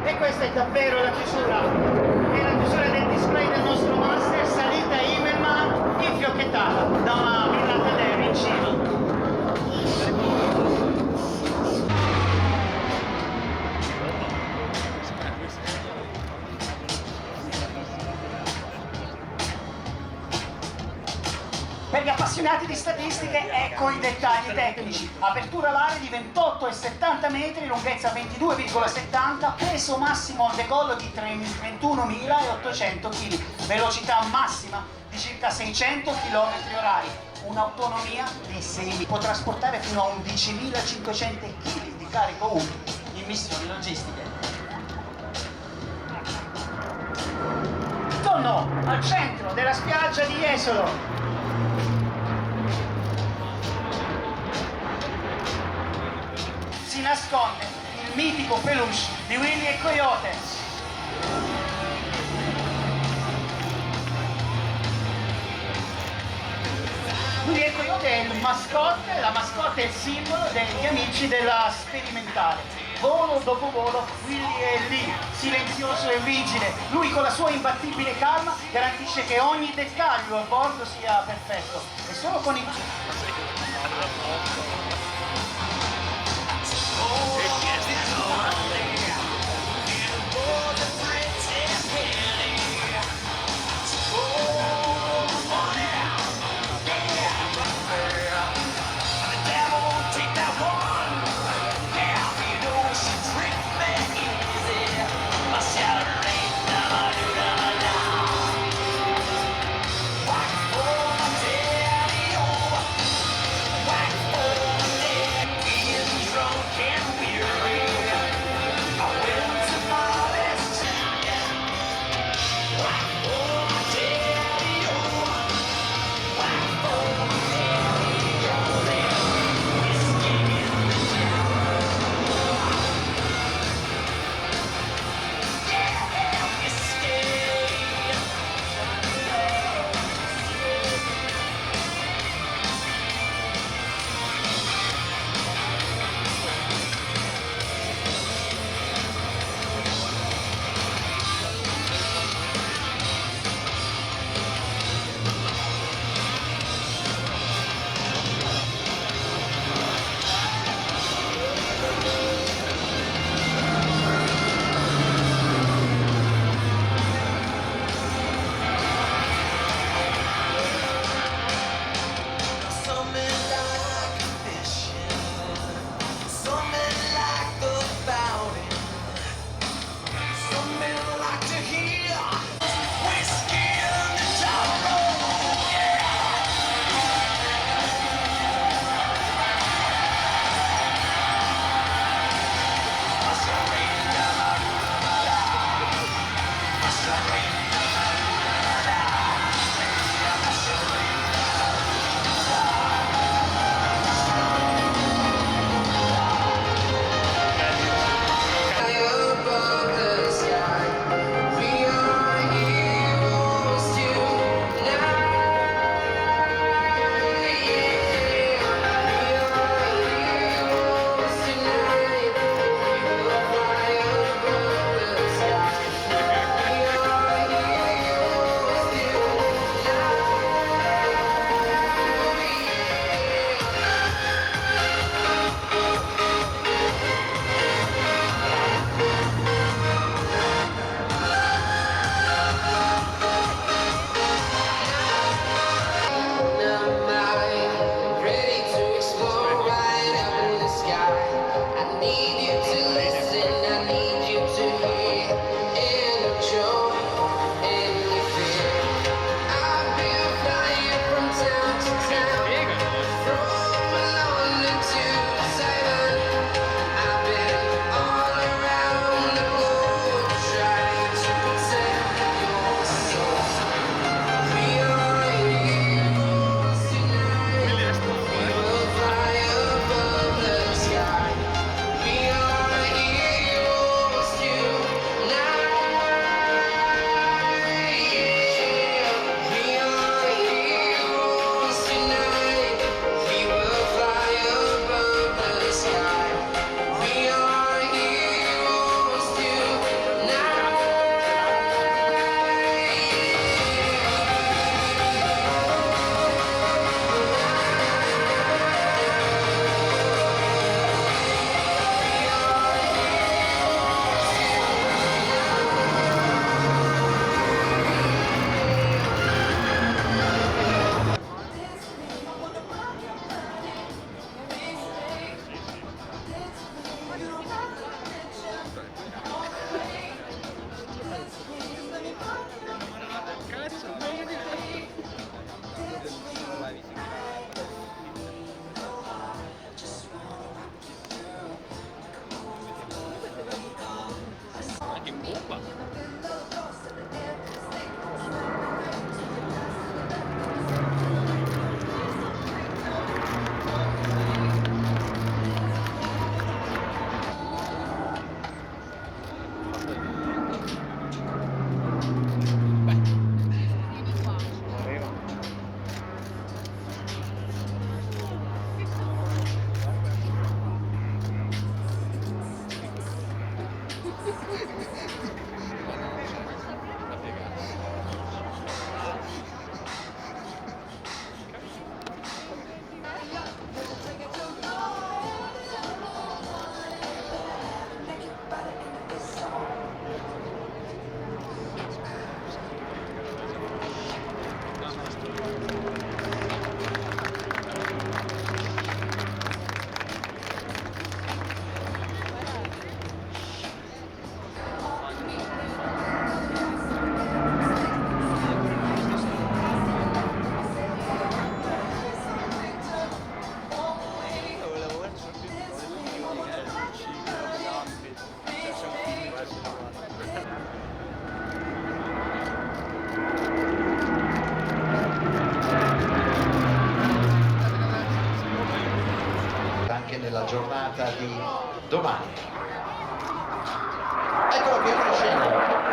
E questa è davvero la chiusura. È la chiusura del display del nostro master, salita Immelmann, infiocchettata da una pirata d'aereo in cima. Per gli appassionati di statistiche, ecco i dettagli tecnici. Apertura alare di 28,70 metri, lunghezza 22,70, peso massimo al decollo di 31.800 kg, velocità massima di circa 600 km/h, un'autonomia di 6 può trasportare fino a 11.500 kg di carico utile in missioni logistiche. Torno al centro della spiaggia di Jesolo. Si nasconde il mitico peluche di Willy e Coyote. Willy e Coyote è il mascotte, la mascotte è il simbolo degli amici della sperimentale. Volo dopo volo, Willy è lì, silenzioso e vigile. Lui con la sua imbattibile calma garantisce che ogni dettaglio a bordo sia perfetto. E solo con il... nella giornata di domani. Eccolo che entra in scena.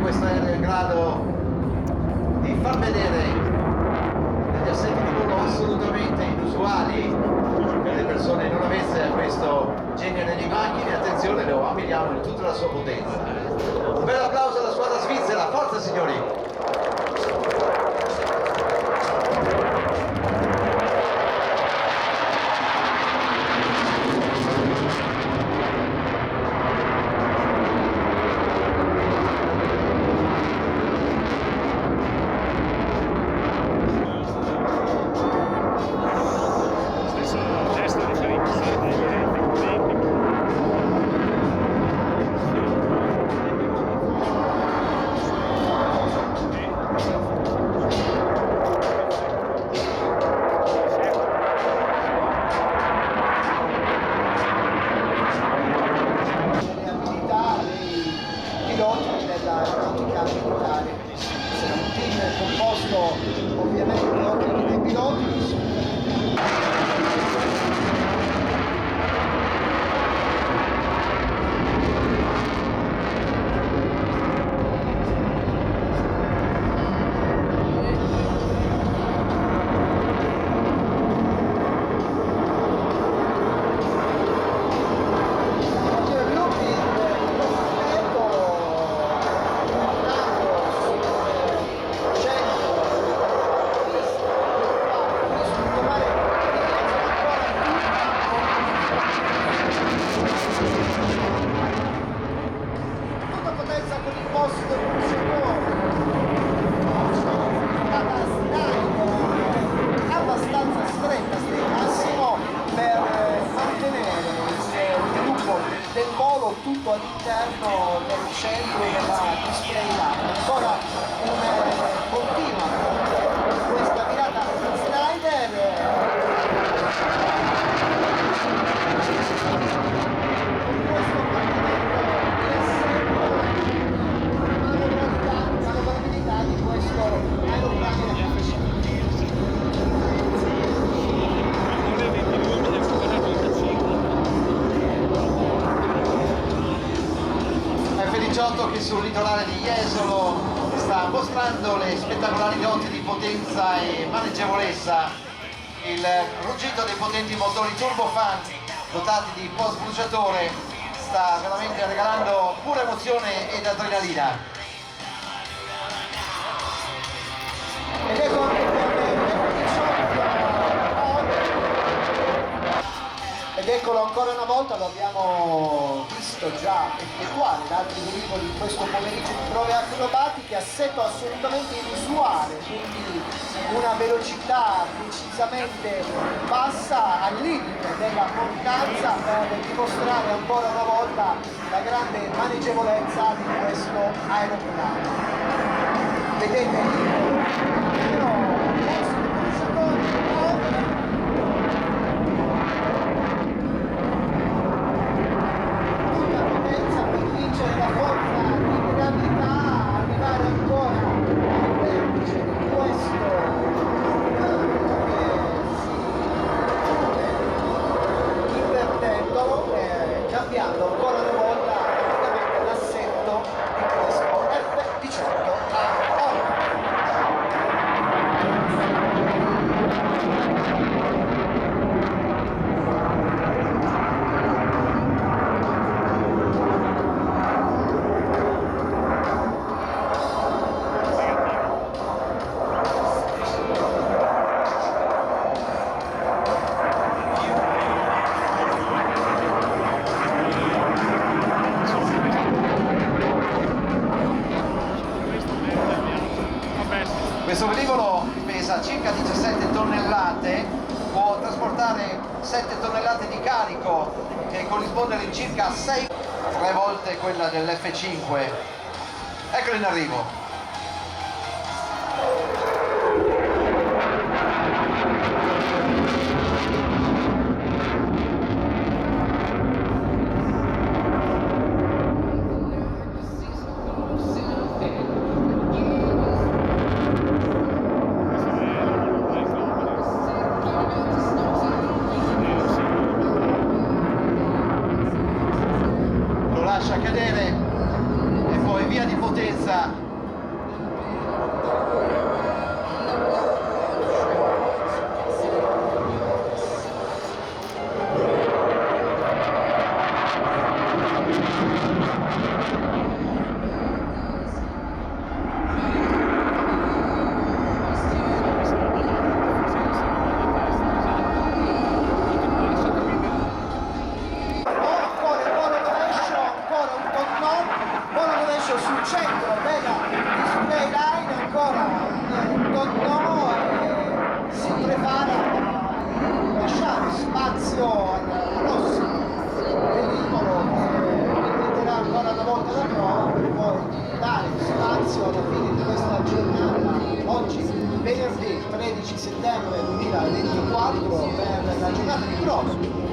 Questo aereo è in grado di far vedere degli assetti di volo assolutamente inusuali per le persone non avesse a questo genere di macchine. Attenzione, lo ammiriamo in tutta la sua potenza. Un bel applauso alla squadra svizzera, forza signori! Tutto all'interno del centro della display line. Ancora continua questa virata Snyder. Con questo manovrabilità di questo aeroplano. F-18 che sul litorale di Jesolo sta mostrando le spettacolari doti di potenza e maneggevolezza. Il ruggito dei potenti motori turbofan dotati di post bruciatore sta veramente regalando pura emozione ed adrenalina. Ed ecco anche ed eccolo ancora una volta, lo abbiamo visto già effettuare l'altro velivoli in questo pomeriggio di prove acrobatiche, assetto assolutamente inusuale, quindi una velocità decisamente bassa al limite della portanza per dimostrare ancora una volta la grande maneggevolezza di questo aeroplano. Vedete la forza di gravità, arrivare ancora al vertice di questo invertendolo e cambiando ancora una volta praticamente l'assetto di questo F-18 a oro. Questo velivolo pesa circa 17 tonnellate, può trasportare 7 tonnellate di carico che corrispondono in circa 3 volte quella dell'F5. Eccolo in arrivo. settembre 2024 per la giornata di prova